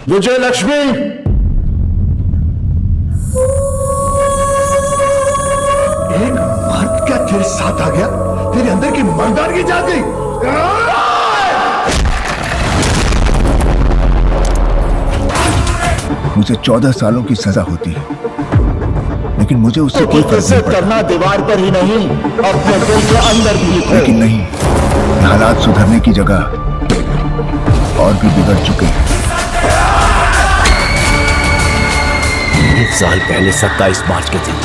विजय लक्ष्मी, एक मर्द क्या तेरे साथ आ गया? तेरे अंदर की मर्दानगी जाग गई। मुझे 14 सालों की सजा होती है, लेकिन मुझे उससे कोई फर्क नहीं पड़ता। करना दीवार पर ही नहीं, अपने दिल के अंदर भी लिखो। लेकिन नहीं, हालात सुधरने की जगह और भी बिगड़ चुके हैं। 1 साल पहले 27 मार्च के दिन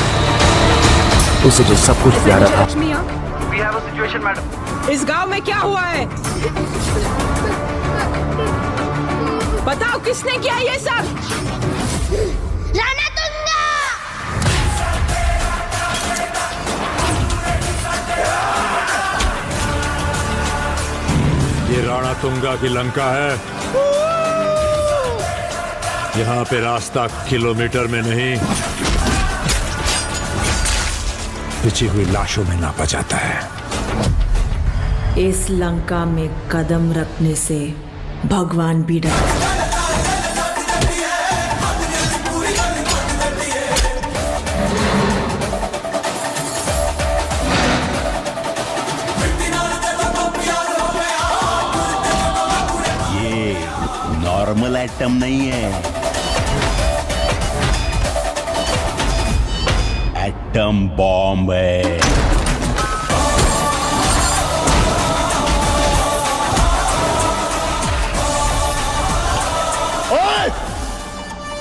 उसे जो सब कुछ प्यारा था। इस गांव में क्या हुआ है? बताओ किसने किया ये सब? रणतुंगा! ये रणतुंगा की लंका है। यहाँ पे रास्ता किलोमीटर में नहीं, बिछी हुई लाशों में नापा जाता है। इस लंका में कदम रखने से भगवान भी डरता है। ये नॉर्मल एटम नहीं है, एटम बॉम्ब है।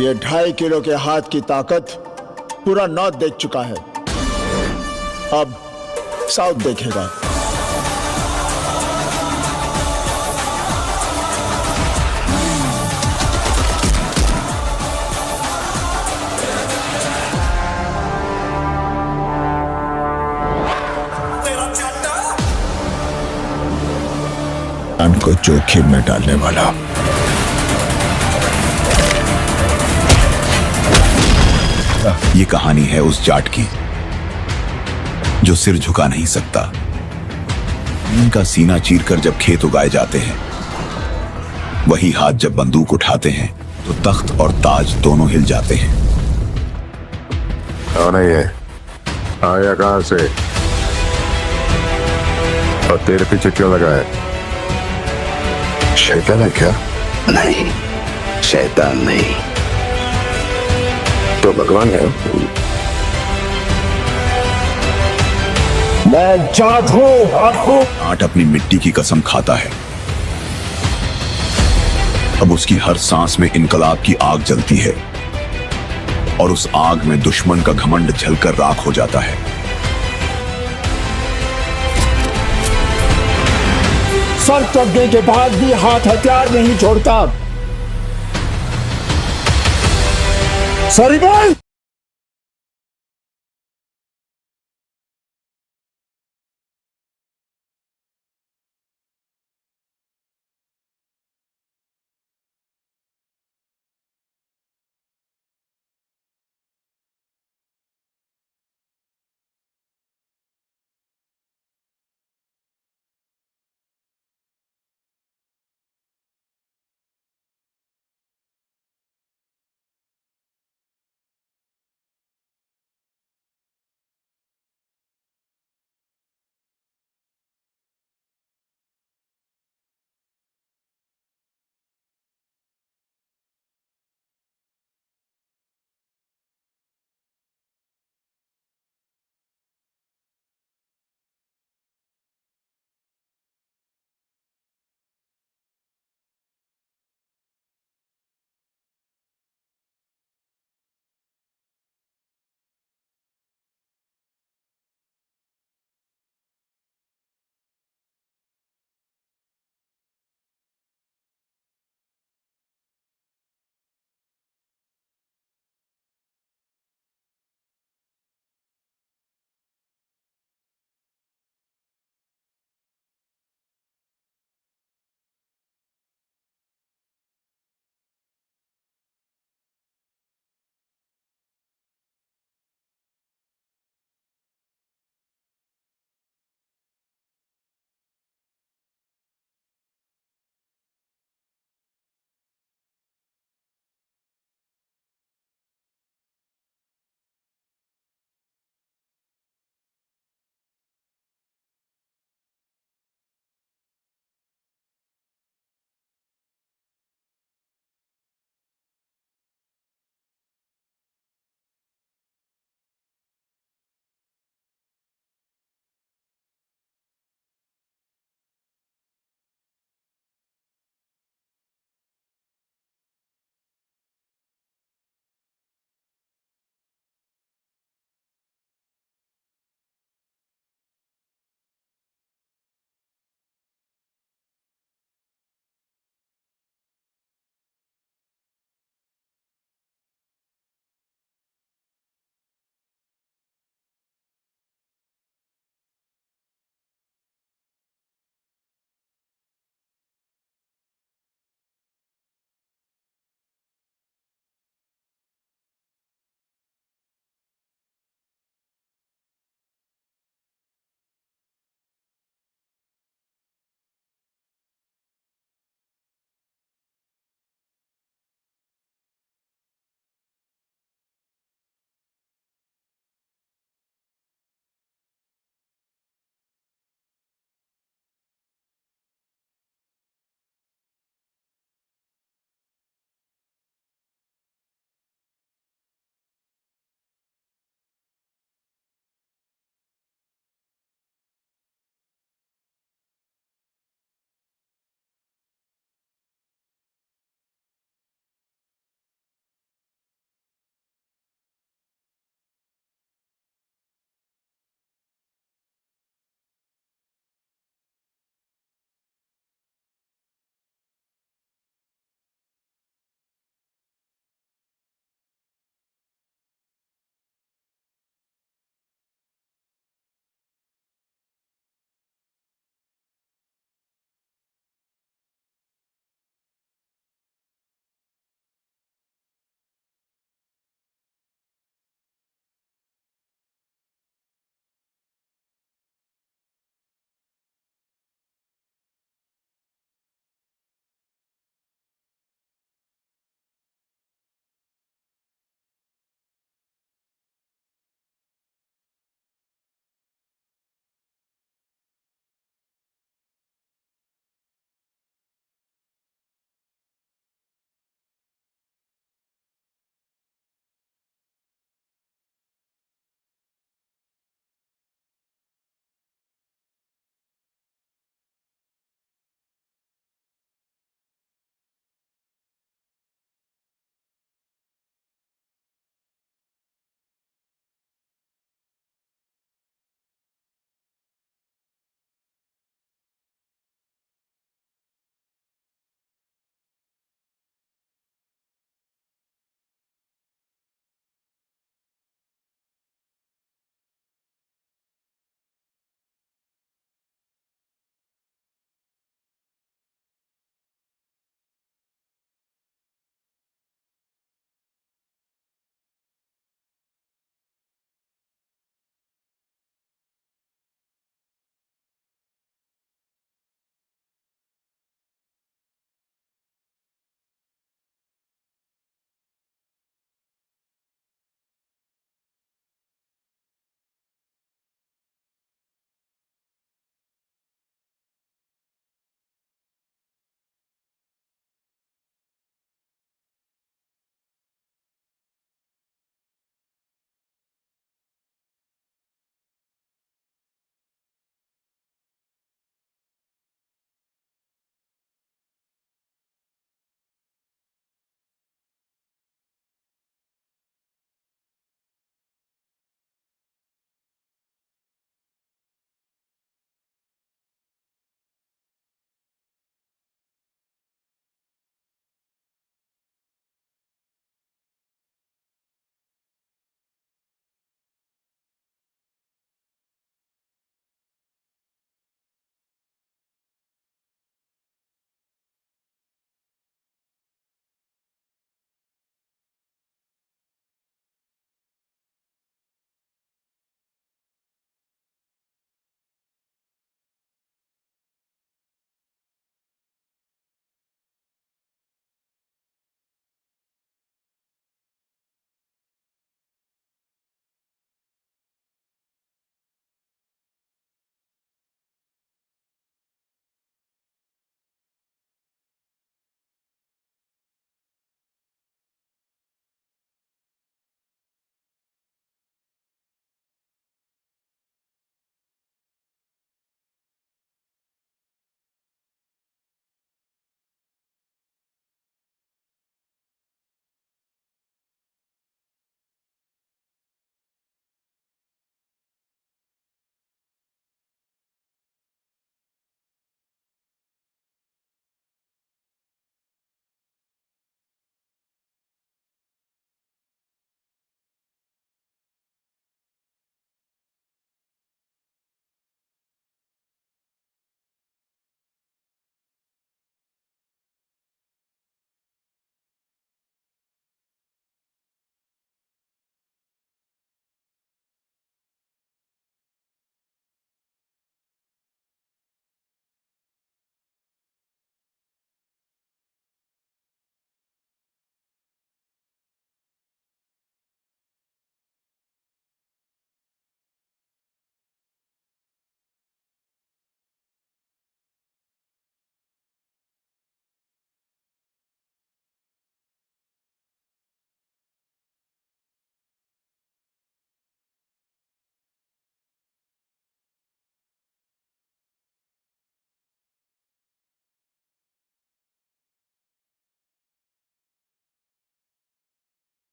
ये 2.5 किलो के हाथ की ताकत पूरा नॉर्थ देख चुका है, अब साउथ देखेगा। जान को जोखिम में डालने वाला ये कहानी है उस जाट की जो सिर झुका नहीं सकता। इनका सीना चीरकर जब खेत उगाए जाते हैं, वही हाथ जब बंदूक उठाते हैं तो तख्त और ताज दोनों हिल जाते हैं। कौन है ये? आया कहां से? और तेरे पीछे क्यों लगा है? शैतान है क्या? नहीं, शैतान नहीं। तो भगवान है। मैं जाट हूं, आपको जाट अपनी मिट्टी की कसम खाता है। अब उसकी हर सांस में इनकलाब की आग जलती है और उस आग में दुश्मन का घमंड जलकर राख हो जाता है। सर कटने के बाद भी हाथ हथियार नहीं छोड़ता। Sorry boy.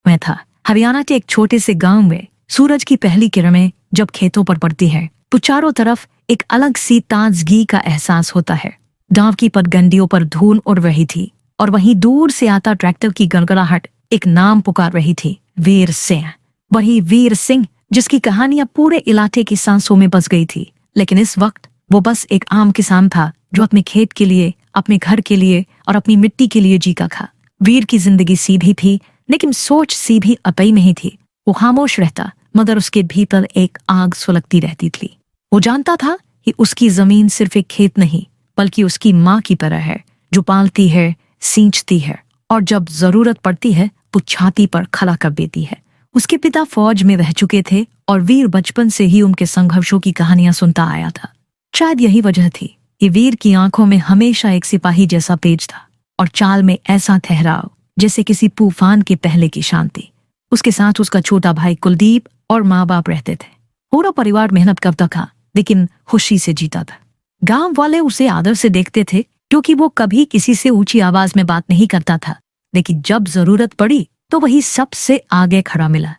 मैं था। हरियाणा के एक छोटे से गांव में सूरज की पहली किरणें जब खेतों पर पड़ती है तो चारों तरफ एक अलग सी ताजगी का एहसास होता है। गांव की पगडंडियों पर धूल उड़ रही थी और वहीं दूर से आता ट्रैक्टर की गड़गड़ाहट एक नाम पुकार रही थी, वीर सिंह। वही वीर सिंह जिसकी कहानियां पूरे इलाके की सांसों में बस गई थी। लेकिन इस वक्त वो बस एक आम किसान था जो अपने खेत के लिए, अपने घर के लिए और अपनी मिट्टी के लिए जीता था। वीर की जिंदगी सीधी थी लेकिन सोच सीधी अपई नहीं थी। वो खामोश रहता मगर उसके भीतर एक आग सुलगती रहती थी। वो जानता था कि उसकी जमीन सिर्फ एक खेत नहीं बल्कि उसकी माँ की तरह है, जो पालती है, सींचती है और जब जरूरत पड़ती है वो छाती पर खड़ा कर देती है। उसके पिता फौज में रह चुके थे और वीर बचपन से ही उनके संघर्षों की कहानियां सुनता आया था। शायद यही वजह थी कि वीर की आंखों में हमेशा एक सिपाही जैसा तेज था और चाल में ऐसा ठहराव जैसे किसी तूफान के पहले की शांति। उसके साथ उसका छोटा भाई कुलदीप और माँ बाप रहते थे। पूरा परिवार मेहनत करता था लेकिन खुशी से जीता था। गांव वाले उसे आदर से देखते थे क्योंकि वो कभी किसी से ऊंची आवाज में बात नहीं करता था, लेकिन जब जरूरत पड़ी तो वही सबसे आगे खड़ा मिला।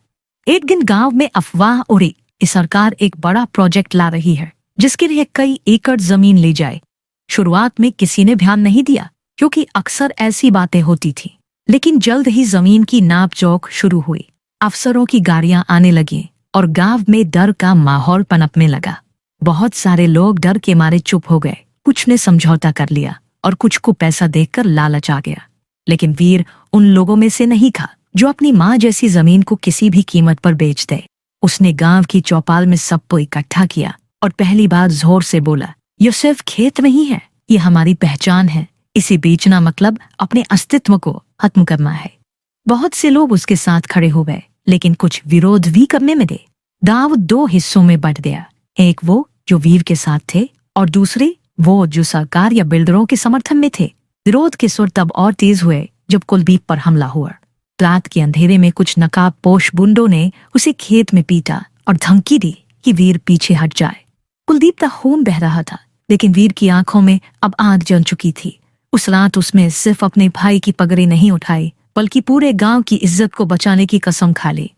एक दिन गांव में अफवाह उड़ी कि सरकार एक बड़ा प्रोजेक्ट ला रही है जिसके लिए कई एकड़ जमीन ले जाए। शुरुआत में किसी ने ध्यान नहीं दिया क्योंकि अक्सर ऐसी बातें होती थी, लेकिन जल्द ही जमीन की नापजोख शुरू हुई। अफसरों की गाड़ियां आने लगी और गांव में डर का माहौल पनपने लगा। बहुत सारे लोग डर के मारे चुप हो गए। कुछ ने समझौता कर लिया और कुछ को पैसा देकर लालच आ गया। लेकिन वीर उन लोगों में से नहीं था जो अपनी माँ जैसी जमीन को किसी भी कीमत पर बेच दे। उसने गांव की चौपाल में सबको इकट्ठा किया और पहली बार जोर से बोला, ये सिर्फ खेत नहीं है, ये हमारी पहचान है। इसे बेचना मतलब अपने अस्तित्व को खत्म करना है। बहुत से लोग उसके साथ खड़े हो गए, लेकिन कुछ विरोध भी करने में दे। गांव दो हिस्सों में बंट गया, एक वो जो वीर के साथ थे और दूसरे वो जो सरकार या बिल्डरों के समर्थन में थे। विरोध के सुर तब और तेज हुए जब कुलदीप पर हमला हुआ। रात के अंधेरे में कुछ नकाबपोश गुंडों ने उसे खेत में पीटा और धमकी दी कि वीर पीछे हट जाए। कुलदीप का खून बह रहा था, लेकिन वीर की आंखों में अब आग जल चुकी थी। उस रात उसमें सिर्फ अपने भाई की पगड़ी नहीं उठाई बल्कि पूरे गांव की इज्जत को बचाने की कसम खा ली।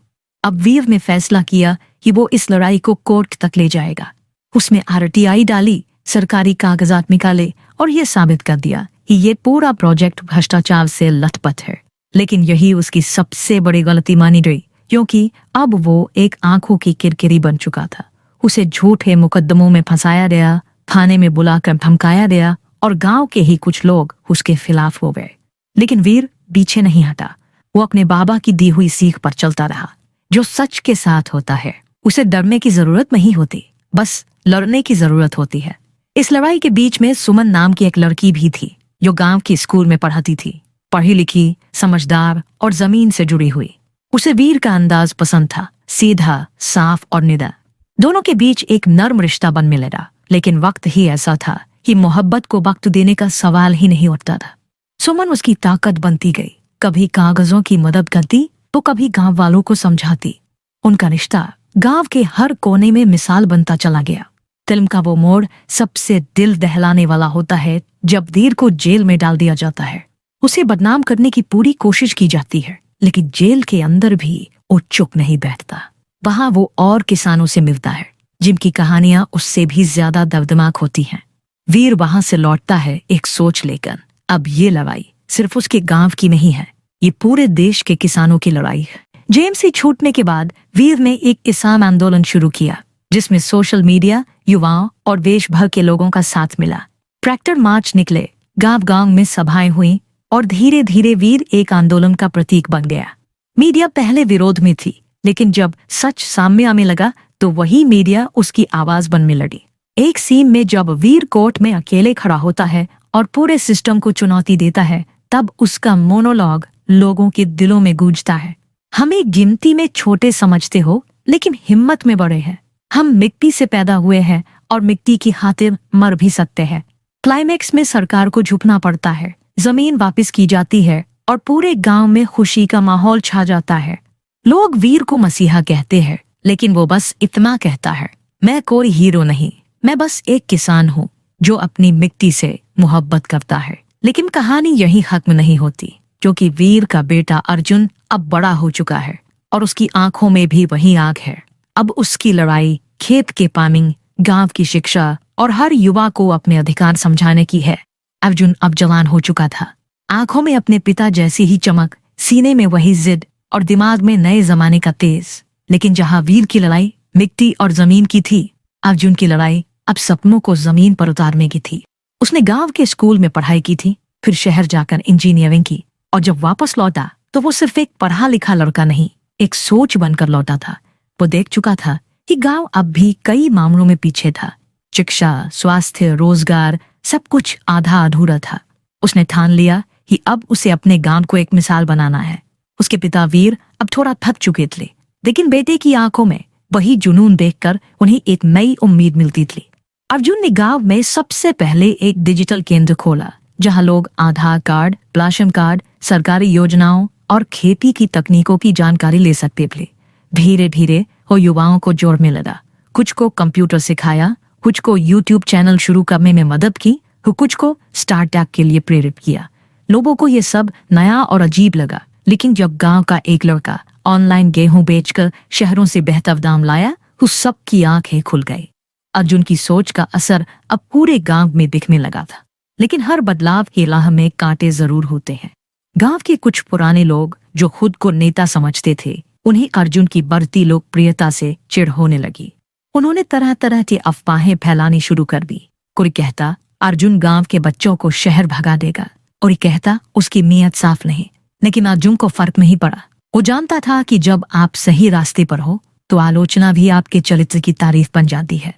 अब वीर ने फैसला किया कि वो इस लड़ाई को कोर्ट तक ले जाएगा। उसने RTI डाली, सरकारी कागजात निकाले और ये साबित कर दिया कि ये पूरा प्रोजेक्ट भ्रष्टाचार से लथपथ है। लेकिन यही उसकी सबसे बड़ी गलती मानी गई, क्योंकि अब वो एक आंखों की किरकिरी बन चुका था। उसे झूठे मुकदमों में फंसाया गया, थाने में बुलाकर धमकाया गया और गांव के ही कुछ लोग उसके खिलाफ हो गए। लेकिन वीर पीछे नहीं हटा। वो अपने बाबा की दी हुई सीख पर चलता रहा। जो सच के साथ होता है उसे डरने की जरूरत नहीं होती, बस लड़ने की जरूरत होती है। इस लड़ाई के बीच में सुमन नाम की एक लड़की भी थी जो गांव की स्कूल में पढ़ाती थी। पढ़ी लिखी, समझदार और जमीन से जुड़ी हुई। उसे वीर का अंदाज पसंद था, सीधा, साफ और निडर। दोनों के बीच एक नर्म रिश्ता बन मिलेगा। लेकिन वक्त ही ऐसा था कि मोहब्बत को वक्त देने का सवाल ही नहीं उठता था। सुमन उसकी ताकत बनती गई। कभी कागजों की मदद करती तो कभी गांव वालों को समझाती। उनका रिश्ता गांव के हर कोने में मिसाल बनता चला गया। फिल्म का वो मोड़ सबसे दिल दहलाने वाला होता है जब वीर को जेल में डाल दिया जाता है। उसे बदनाम करने की पूरी कोशिश की जाती है, लेकिन जेल के अंदर भी वो चुप नहीं बैठता। वहां वो और किसानों से मिलता है जिनकी कहानियां उससे भी ज्यादा दर्दनाक होती हैं। वीर वहां से लौटता है एक सोच लेकर, अब ये लड़ाई सिर्फ उसके गांव की नहीं है, ये पूरे देश के किसानों की लड़ाई है। जेएमसी छूटने के बाद वीर ने एक किसान आंदोलन शुरू किया जिसमें सोशल मीडिया, युवाओं और देश भर के लोगों का साथ मिला। ट्रैक्टर मार्च निकले, गांव-गांव में सभाएं हुई और धीरे धीरे वीर एक आंदोलन का प्रतीक बन गया। मीडिया पहले विरोध में थी, लेकिन जब सच सामने आने लगा तो वही मीडिया उसकी आवाज बनने लगी। एक सीन में जब वीर कोर्ट में अकेले खड़ा होता है और पूरे सिस्टम को चुनौती देता है, तब उसका मोनोलॉग लोगों के दिलों में गूंजता है। हमें गिनती में छोटे समझते हो, लेकिन हिम्मत में बड़े हैं। हम मिट्टी से पैदा हुए हैं और मिट्टी की खातिर मर भी सकते हैं। क्लाइमैक्स में सरकार को झुकना पड़ता है, जमीन वापस की जाती है और पूरे गांव में खुशी का माहौल छा जाता है। लोग वीर को मसीहा कहते हैं, लेकिन वो बस इतना कहता है, मैं कोई हीरो नहीं, मैं बस एक किसान हूँ जो अपनी मिट्टी से मोहब्बत करता है। लेकिन कहानी यही खत्म नहीं होती, क्योंकि वीर का बेटा अर्जुन अब बड़ा हो चुका है और उसकी आंखों में भी वही आग है। अब उसकी लड़ाई खेत के पामिंग, गांव की शिक्षा और हर युवा को अपने अधिकार समझाने की है। अर्जुन अब जवान हो चुका था, आंखों में अपने पिता जैसी ही चमक, सीने में वही जिद और दिमाग में नए जमाने का तेज। लेकिन जहां वीर की लड़ाई मिट्टी और जमीन की थी, अर्जुन की लड़ाई अब सपनों को जमीन पर उतारने की थी। उसने गांव के स्कूल में पढ़ाई की थी, फिर शहर जाकर इंजीनियरिंग की, और जब वापस लौटा तो वो सिर्फ एक पढ़ा लिखा लड़का नहीं, एक सोच बनकर लौटा था। वो देख चुका था कि गांव अब भी कई मामलों में पीछे था। शिक्षा, स्वास्थ्य, रोजगार, सब कुछ आधा अधूरा था। उसने ठान लिया कि अब उसे अपने गांव को एक मिसाल बनाना है। उसके पिता वीर अब थोड़ा थक चुके थे, लेकिन बेटे की आंखों में वही जुनून देखकर उन्हें एक नई उम्मीद मिलती थी। अर्जुन ने गांव में सबसे पहले एक डिजिटल केंद्र खोला, जहां लोग आधार कार्ड, राशन कार्ड, सरकारी योजनाओं और खेती की तकनीकों की जानकारी ले सकते थे। धीरे धीरे वो युवाओं को जोड़ने लगा। कुछ को कंप्यूटर सिखाया, कुछ को यूट्यूब चैनल शुरू करने में मदद की, तो कुछ को स्टार्टअप के लिए प्रेरित किया। लोगों को ये सब नया और अजीब लगा, लेकिन जब गांव का एक लड़का ऑनलाइन गेहूं बेचकर शहरों से बेहतर दाम लाया, तो सबकी आंखें खुल गई। अर्जुन की सोच का असर अब पूरे गांव में दिखने लगा था। लेकिन हर बदलाव की राह में कांटे जरूर होते हैं। गांव के कुछ पुराने लोग जो खुद को नेता समझते थे, उन्हें अर्जुन की बढ़ती लोकप्रियता से चिढ़ होने लगी। उन्होंने तरह तरह की अफवाहें फैलानी शुरू कर दी। कोई कहता अर्जुन गांव के बच्चों को शहर भगा देगा, और ये कहता उसकी नीयत साफ नहीं। लेकिन अर्जुन को फर्क नहीं पड़ा। वो जानता था कि जब आप सही रास्ते पर हो तो आलोचना भी आपके चरित्र की तारीफ बन जाती है।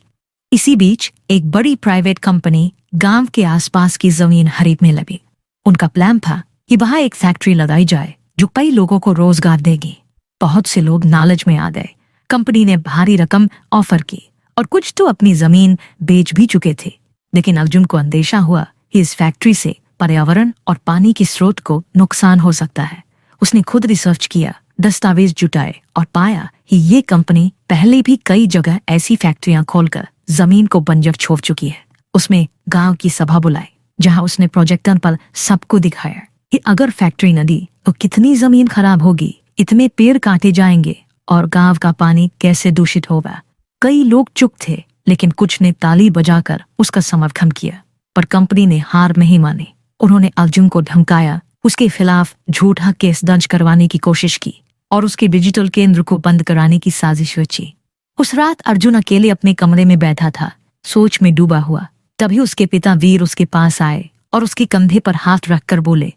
इसी बीच एक बड़ी प्राइवेट कंपनी गांव के आसपास की जमीन खरीदने लगी। उनका प्लान था कि वहां एक फैक्ट्री लगाई जाए जो कई लोगों को रोजगार देगी। बहुत से लोग लालच में आ गए। कंपनी ने भारी रकम ऑफर की और कुछ तो अपनी जमीन बेच भी चुके थे। लेकिन अर्जुन को अंदेशा हुआ कि इस फैक्ट्री से पर्यावरण और पानी के स्रोत को नुकसान हो सकता है। उसने खुद रिसर्च किया, दस्तावेज जुटाए और पाया कि ये कंपनी पहले भी कई जगह ऐसी फैक्ट्रियां खोलकर जमीन को बंजर छोड़ चुकी है। उसमें गांव की सभा बुलाई, जहां उसने प्रोजेक्टर पर सबको दिखाया कि अगर फैक्ट्री न दी तो कितनी जमीन खराब होगी, इतने पेड़ काटे जाएंगे और गांव का पानी कैसे दूषित होगा। कई लोग चुप थे, लेकिन कुछ ने ताली बजाकर उसका समर्थन किया। पर कंपनी ने हार नहीं मानी। उन्होंने अर्जुन को धमकाया, उसके खिलाफ झूठा केस दर्ज करवाने की कोशिश की और उसके डिजिटल केंद्र को बंद कराने की साजिश रची। उस रात अर्जुन अकेले अपने कमरे में बैठा था, सोच में डूबा हुआ। तभी उसके पिता वीर उसके पास आए और उसके कंधे पर हाथ रखकर बोले,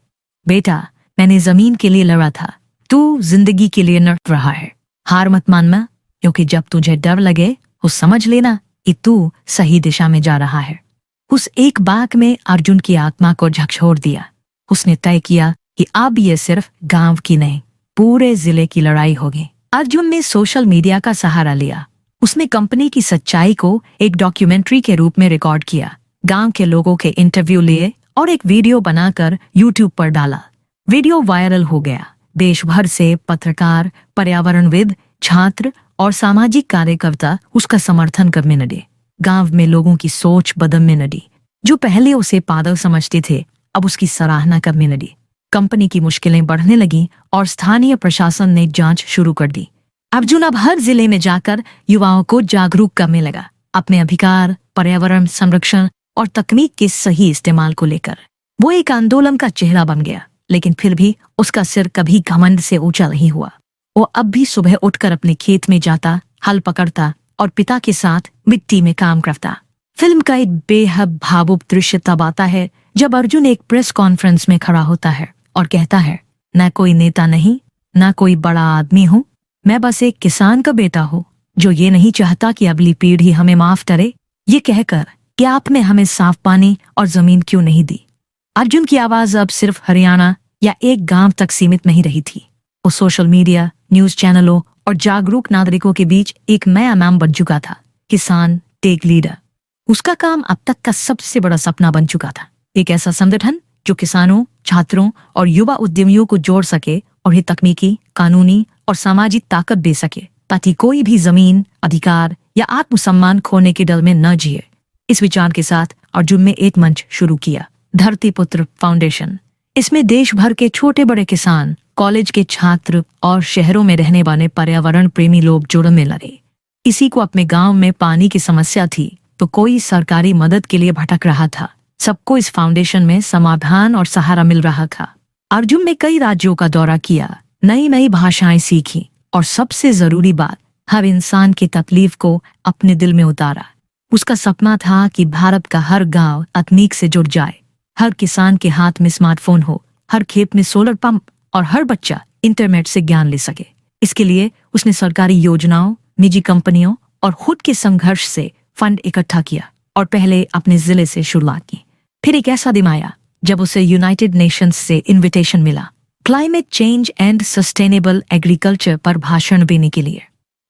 बेटा, मैंने जमीन के लिए लड़ा था, तू जिंदगी के लिए लड़ रहा है। हार मत मानना, क्योंकि जब तुझे डर लगे तो समझ लेना कि तू सही दिशा में जा रहा है। उस एक बात में अर्जुन की आत्मा को झकझोर दिया। उसने तय किया कि अब ये सिर्फ गांव की नहीं, पूरे जिले की लड़ाई होगी। अर्जुन ने सोशल मीडिया का सहारा लिया। उसने कंपनी की सच्चाई को एक डॉक्यूमेंट्री के रूप में रिकॉर्ड किया, गांव के लोगों के इंटरव्यू लिए और एक वीडियो बनाकर यूट्यूब पर डाला। वीडियो वायरल हो गया। देश भर से पत्रकार, पर्यावरणविद, छात्र और सामाजिक कार्यकर्ता उसका समर्थन करने लगे। गांव में लोगों की सोच बदलने लगी। जो पहले उसे पागल समझते थे, अब उसकी सराहना करने लगी। कंपनी की मुश्किलें बढ़ने लगी और स्थानीय प्रशासन ने जांच शुरू कर दी। अर्जुन अब हर जिले में जाकर युवाओं को जागरूक करने लगा, अपने अधिकार, पर्यावरण संरक्षण और तकनीक के सही इस्तेमाल को लेकर। वो एक आंदोलन का चेहरा बन गया, लेकिन फिर भी उसका सिर कभी घमंड से ऊंचा नहीं हुआ। वो अब भी सुबह उठकर अपने खेत में जाता, हल पकड़ता और पिता के साथ मिट्टी में काम करता। फिल्म का एक बेहद भावुक दृश्य तब आता है जब अर्जुन एक प्रेस कॉन्फ्रेंस में खड़ा होता है और कहता है, न कोई नेता नहीं, न कोई बड़ा आदमी हूँ, मैं बस एक किसान का बेटा हूँ जो ये नहीं चाहता कि अगली पीढ़ी हमें माफ करे। ये कहकर कि आपने हमें साफ पानी और जमीन क्यों नहीं दी। अर्जुन की आवाज अब सिर्फ हरियाणा या एक गांव तक सीमित नहीं रही थी। वो सोशल मीडिया, न्यूज चैनलों और जागरूक नागरिकों के बीच एक नया नाम बन चुका था, किसान टेक लीडर। उसका काम अब तक का सबसे बड़ा सपना बन चुका था, एक ऐसा संगठन जो किसानों, छात्रों और युवा उद्यमियों को जोड़ सके और ये तकनीकी, कानूनी और सामाजिक ताकत दे सके, ताकि कोई भी जमीन, अधिकार या आत्मसम्मान खोने के डर में न जिए। इस विचार के साथ अर्जुन ने एक मंच शुरू किया, धरती पुत्र फाउंडेशन। इसमें देश भर के छोटे बड़े किसान कॉलेज के छात्र और शहरों में रहने वाले पर्यावरण प्रेमी लोग जुड़ने लगे। किसी को अपने गांव में पानी की समस्या थी तो कोई सरकारी मदद के लिए भटक रहा था। सबको इस फाउंडेशन में समाधान और सहारा मिल रहा था। अर्जुन ने कई राज्यों का दौरा किया, नई नई भाषाएं सीखी और सबसे जरूरी बात, हर इंसान की तकलीफ को अपने दिल में उतारा। उसका सपना था कि भारत का हर गांव तकनीक से जुड़ जाए, हर किसान के हाथ में स्मार्टफोन हो, हर खेत में सोलर पंप और हर बच्चा इंटरनेट से ज्ञान ले सके। इसके लिए उसने सरकारी योजनाओं, निजी कंपनियों और खुद के संघर्ष से फंड इकट्ठा किया और पहले अपने जिले से शुरुआत की। फिर एक ऐसा दिन आया जब उसे यूनाइटेड नेशंस से इनविटेशन मिला climate change and sustainable agriculture पर भाषण देने के लिए।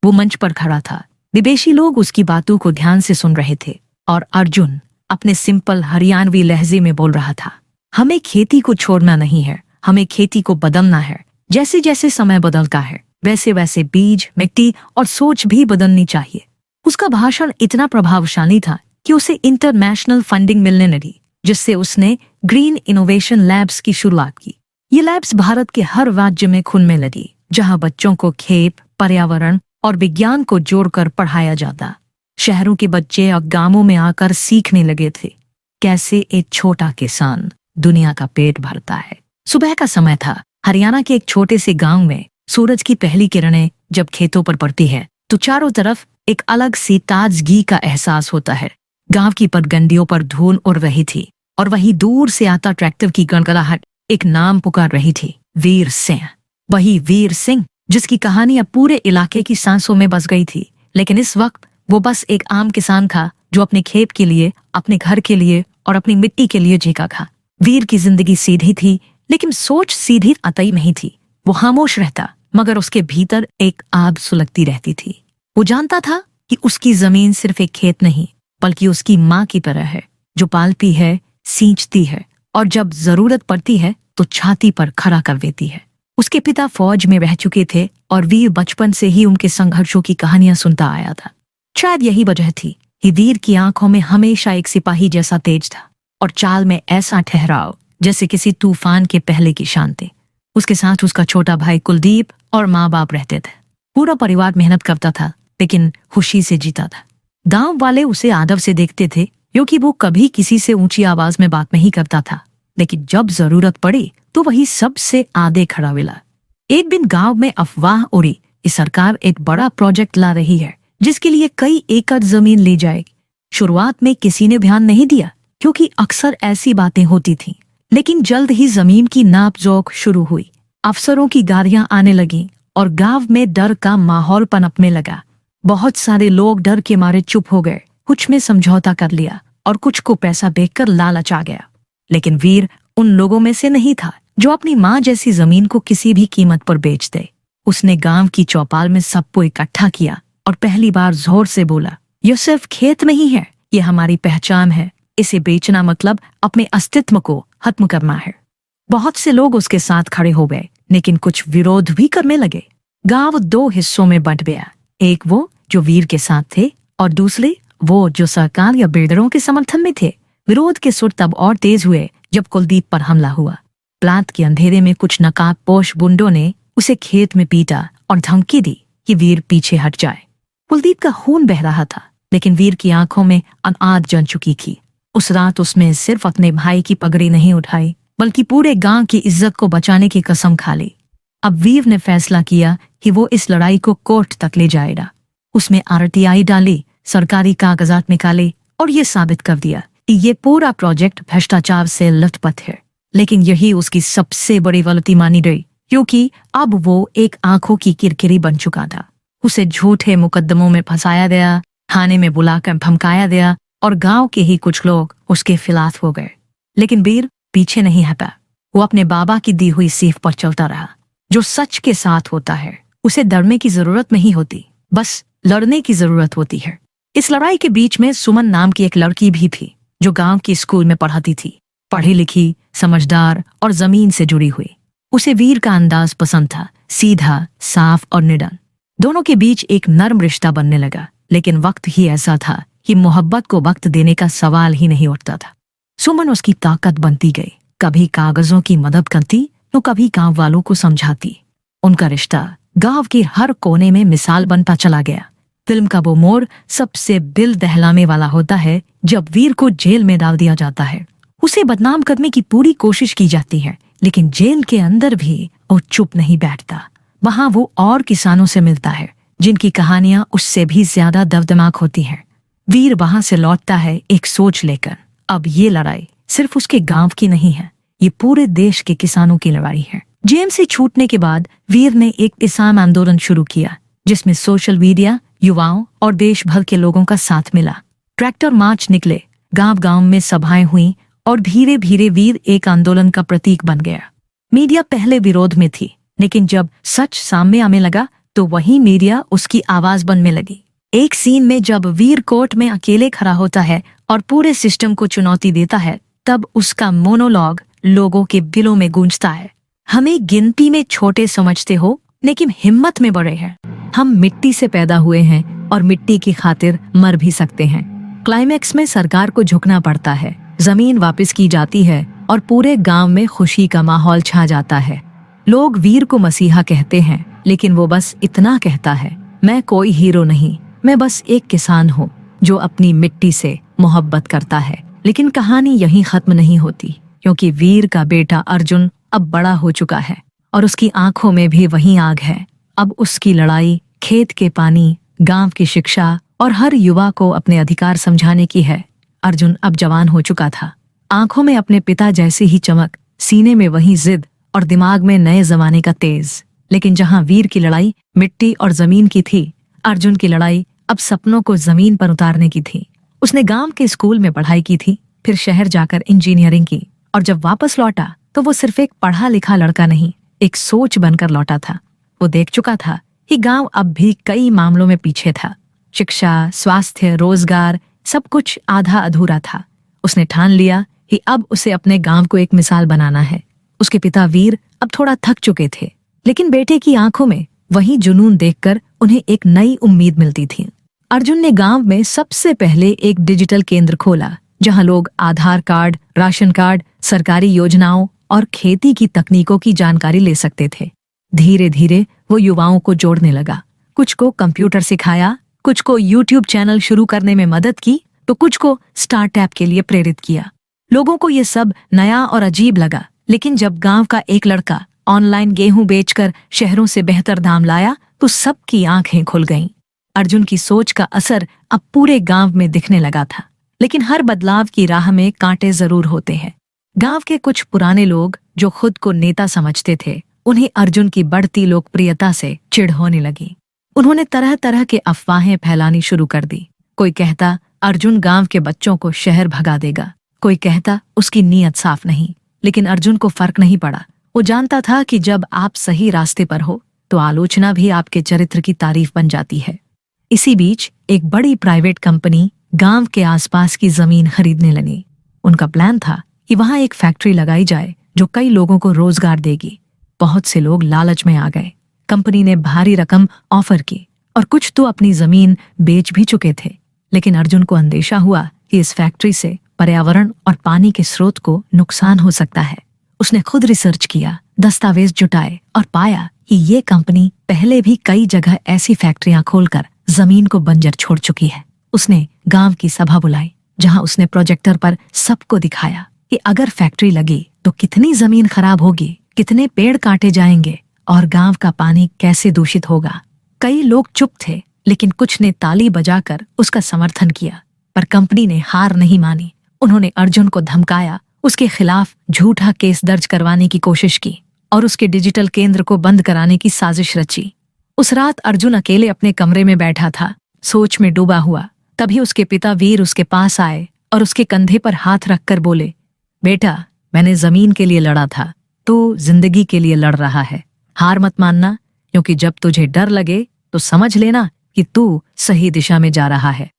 वो मंच पर खड़ा था, विदेशी लोग उसकी बातों को ध्यान से सुन रहे थे और अर्जुन अपने सिंपल हरियाणवी लहजे में बोल रहा था, हमें खेती को छोड़ना नहीं है, हमें खेती को बदलना है। जैसे जैसे समय बदलता है वैसे वैसे बीज, मिट्टी और सोच भी बदलनी चाहिए। उसका भाषण इतना प्रभावशाली था कि उसे इंटरनेशनल फंडिंग मिलने लगी, जिससे उसने ग्रीन इनोवेशन लैब्स की शुरुआत की। ये लैब्स भारत के हर राज्य में खुलने लगी, जहां बच्चों को खेत, पर्यावरण और विज्ञान को जोड़कर पढ़ाया जाता। शहरों के बच्चे अब गांवों में आकर सीखने लगे थे कैसे एक छोटा किसान दुनिया का पेट भरता है। सुबह का समय था। हरियाणा के एक छोटे से गांव में सूरज की पहली किरणें जब खेतों पर पड़ती है तो चारों तरफ एक अलग सी ताजगी का एहसास होता है। गांव की पगडंडियों पर धूल उड़ रही थी और वही दूर से आता ट्रैक्टर की गड़गड़ाहट एक नाम पुकार रही थी, वीर सिंह। वही वीर सिंह जिसकी कहानी अब पूरे इलाके की सांसों में बस गई थी। लेकिन इस वक्त वो बस एक आम किसान था जो अपने खेत के लिए, अपने घर के लिए और अपनी मिट्टी के लिए जीता था। वीर की जिंदगी सीधी थी लेकिन सोच सीधी अतई नहीं थी। वो खामोश रहता मगर उसके भीतर एक आग सुलगती रहती थी। वो जानता था कि उसकी जमीन सिर्फ एक खेत नहीं बल्कि उसकी माँ की तरह है, जो पालती है, सींचती है और जब जरूरत पड़ती है तो छाती पर खड़ा कर देती है। उसके पिता फौज में रह चुके थे और वीर बचपन से ही उनके संघर्षों की कहानियां सुनता आया था। शायद यही वजह थी कि वीर की आंखों में हमेशा एक सिपाही जैसा तेज था और चाल में ऐसा ठहराव जैसे किसी तूफान के पहले की शांति। उसके साथ उसका छोटा भाई कुलदीप और माँ बाप रहते थे। पूरा परिवार मेहनत करता था लेकिन खुशी से जीता था। गांव वाले उसे आदर से देखते थे क्योंकि वो कभी किसी से ऊंची आवाज में बात नहीं करता था, लेकिन जब जरूरत पड़ी तो वही सबसे आगे खड़ा मिला। एक दिन गांव में अफवाह उड़ी कि सरकार एक बड़ा प्रोजेक्ट ला रही है जिसके लिए कई एकड़ जमीन ले जाएगी। शुरुआत में किसी ने ध्यान नहीं दिया क्योंकि अक्सर ऐसी बातें होती थीं, लेकिन जल्द ही जमीन की नापजोख शुरू हुई। अफसरों की गाड़ियां आने लगीं और गांव में डर का माहौल पनपने लगा। बहुत सारे लोग डर के मारे चुप हो गए, कुछ में समझौता कर लिया और कुछ को पैसा देकर लालच आ गया। लेकिन वीर उन लोगों में से नहीं था जो अपनी माँ जैसी जमीन को किसी भी कीमत पर बेच दे। उसने गांव की चौपाल में सबको इकट्ठा किया और पहली बार जोर से बोला, यह सिर्फ खेत नहीं है, ये हमारी पहचान है। इसे बेचना मतलब अपने अस्तित्व को खत्म करना है। बहुत से लोग उसके साथ खड़े हो गए लेकिन कुछ विरोध भी करने लगे। गांव दो हिस्सों में बंट गया, एक वो जो वीर के साथ थे और दूसरे वो जो सरकार या बिल्डरों के समर्थन में थे। विरोध के सुर तब और तेज हुए जब कुलदीप पर हमला हुआ। प्लांट के अंधेरे में कुछ नकाबपोश गुंडों ने उसे खेत में पीटा और धमकी दी कि वीर पीछे हट जाए। कुलदीप का खून बह रहा था लेकिन वीर की आंखों में आग जल चुकी थी। उस रात उसने सिर्फ अपने भाई की पगड़ी नहीं उठाई बल्कि पूरे गांव की इज्जत को बचाने की कसम खा ली। अब वीर ने फैसला किया कि वो इस लड़ाई को कोर्ट तक ले जाएगा। उसने RTI डाली, सरकारी कागजात निकाले और ये साबित कर दिया कि ये पूरा प्रोजेक्ट भ्रष्टाचार से लथपथ है। लेकिन यही उसकी सबसे बड़ी गलती मानी गई क्योंकि अब वो एक आंखों की किरकिरी बन चुका था। उसे झूठे मुकदमों में फंसाया गया, थाने में बुलाकर धमकाया गया और गांव के ही कुछ लोग उसके खिलाफ हो गए। लेकिन वीर पीछे नहीं हटा। वो अपने बाबा की दी हुई सीख पर चलता रहा। जो सच के साथ होता है उसे डरने की जरूरत नहीं होती, बस लड़ने की जरूरत होती है। इस लड़ाई के बीच में सुमन नाम की एक लड़की भी थी जो गांव की स्कूल में पढ़ाती थी। पढ़ी लिखी, समझदार और जमीन से जुड़ी हुई। उसे वीर का अंदाज पसंद था, सीधा, साफ और निडर। दोनों के बीच एक नर्म रिश्ता बनने लगा। लेकिन वक्त ही ऐसा था कि मोहब्बत को वक्त देने का सवाल ही नहीं उठता था। सुमन उसकी ताकत बनती गई। कभी कागजों की मदद करती, तो कभी गांव वालों को समझाती। उनका रिश्ता गांव के हर कोने में मिसाल बनता चला गया। फिल्म का वो मोड़ सबसे दिल दहलाने वाला होता है जब वीर को जेल में डाल दिया जाता है। उसे बदनाम करने की पूरी कोशिश की जाती है, लेकिन जेल के अंदर भी वो चुप नहीं बैठता। वहां वो और किसानों से मिलता है जिनकी कहानियां उससे भी ज्यादा दर्दनाक होती हैं। वीर वहां से लौटता है एक सोच लेकर। अब ये लड़ाई सिर्फ उसके गांव की नहीं है, ये पूरे देश के किसानों की लड़ाई है। जेल से छूटने के बाद वीर ने एक किसान आंदोलन शुरू किया जिसमें सोशल मीडिया, युवाओं और देश भर के लोगों का साथ मिला। ट्रैक्टर मार्च निकले, गांव-गांव में सभाएं हुई और धीरे धीरे वीर एक आंदोलन का प्रतीक बन गया। मीडिया पहले विरोध में थी, लेकिन जब सच सामने आने लगा तो वही मीडिया उसकी आवाज बनने लगी। एक सीन में जब वीर कोर्ट में अकेले खड़ा होता है और पूरे सिस्टम को चुनौती देता है, तब उसका मोनोलॉग लोगों के दिलों में गूंजता है। हमें गिनती में छोटे समझते हो, लेकिन हिम्मत में बड़े हैं। हम मिट्टी से पैदा हुए हैं और मिट्टी की खातिर मर भी सकते हैं। क्लाइमैक्स में सरकार को झुकना पड़ता है, जमीन वापस की जाती है और पूरे गांव में खुशी का माहौल छा जाता है। लोग वीर को मसीहा कहते हैं, लेकिन वो बस इतना कहता है, मैं कोई हीरो नहीं, मैं बस एक किसान हूँ जो अपनी मिट्टी से मोहब्बत करता है। लेकिन कहानी यहीं खत्म नहीं होती, क्योंकि वीर का बेटा अर्जुन अब बड़ा हो चुका है और उसकी आंखों में भी वही आग है। अब उसकी लड़ाई खेत के पानी, गांव की शिक्षा और हर युवा को अपने अधिकार समझाने की है। अर्जुन अब जवान हो चुका था, आंखों में अपने पिता जैसी ही चमक, सीने में वही जिद और दिमाग में नए जमाने का तेज। लेकिन जहां वीर की लड़ाई मिट्टी और जमीन की थी, अर्जुन की लड़ाई अब सपनों को जमीन पर उतारने की थी। उसने गांव के स्कूल में पढ़ाई की थी, फिर शहर जाकर इंजीनियरिंग की, और जब वापस लौटा तो वो सिर्फ एक पढ़ा लिखा लड़का नहीं, एक सोच बनकर लौटा था। वो देख चुका था कि गांव अब भी कई मामलों में पीछे था। शिक्षा, स्वास्थ्य, रोजगार, सब कुछ आधा अधूरा था। उसने ठान लिया कि अब उसे अपने गांव को एक मिसाल बनाना है। उसके पिता वीर अब थोड़ा थक चुके थे, लेकिन बेटे की आंखों में वही जुनून देखकर उन्हें एक नई उम्मीद मिलती थी। अर्जुन ने गांव में सबसे पहले एक डिजिटल केंद्र खोला, जहां लोग आधार कार्ड, राशन कार्ड, सरकारी योजनाओं और खेती की तकनीकों की जानकारी ले सकते थे। धीरे धीरे वो युवाओं को जोड़ने लगा। कुछ को कंप्यूटर सिखाया, कुछ को यूट्यूब चैनल शुरू करने में मदद की, तो कुछ को स्टार्टअप के लिए प्रेरित किया। लोगों को ये सब नया और अजीब लगा, लेकिन जब गांव का एक लड़का ऑनलाइन गेहूं बेचकर शहरों से बेहतर दाम लाया तो सबकी आंखें खुल गईं। अर्जुन की सोच का असर अब पूरे गांव में दिखने लगा था। लेकिन हर बदलाव की राह में कांटे जरूर होते हैं। गांव के कुछ पुराने लोग जो खुद को नेता समझते थे, उन्हें अर्जुन की बढ़ती लोकप्रियता से चिढ़ होने लगी। उन्होंने तरह तरह के अफवाहें फैलानी शुरू कर दी। कोई कहता अर्जुन गांव के बच्चों को शहर भगा देगा, कोई कहता उसकी नीयत साफ नहीं। लेकिन अर्जुन को फर्क नहीं पड़ा। वो जानता था कि जब आप सही रास्ते पर हो तो आलोचना भी आपके चरित्र की तारीफ बन जाती है। इसी बीच एक बड़ी प्राइवेट कंपनी गांव के आसपास की जमीन खरीदने लगी। उनका प्लान था कि वहां एक फैक्ट्री लगाई जाए जो कई लोगों को रोजगार देगी। बहुत से लोग लालच में आ गए। कंपनी ने भारी रकम ऑफर की और कुछ तो अपनी जमीन बेच भी चुके थे। लेकिन अर्जुन को अंदेशा हुआ कि इस फैक्ट्री से पर्यावरण और पानी के स्रोत को नुकसान हो सकता है। उसने खुद रिसर्च किया, दस्तावेज जुटाए और पाया कि ये कंपनी पहले भी कई जगह ऐसी फैक्ट्रियां खोलकर जमीन को बंजर छोड़ चुकी है। उसने गांव की सभा बुलाई, जहां उसने प्रोजेक्टर पर सबको दिखाया कि अगर फैक्ट्री लगी तो कितनी जमीन खराब होगी, कितने पेड़ काटे जाएंगे और गांव का पानी कैसे दूषित होगा। कई लोग चुप थे, लेकिन कुछ ने ताली बजाकर उसका समर्थन किया। पर कंपनी ने हार नहीं मानी। उन्होंने अर्जुन को धमकाया, उसके खिलाफ झूठा केस दर्ज करवाने की कोशिश की और उसके डिजिटल केंद्र को बंद कराने की साजिश रची। उस रात अर्जुन अकेले अपने कमरे में बैठा था, सोच में डूबा हुआ। तभी उसके पिता वीर उसके पास आए और उसके कंधे पर हाथ रखकर बोले, बेटा, मैंने जमीन के लिए लड़ा था, तू जिंदगी के लिए लड़ रहा है। हार मत मानना, क्योंकि जब तुझे डर लगे तो समझ लेना कि तू सही दिशा में जा रहा है।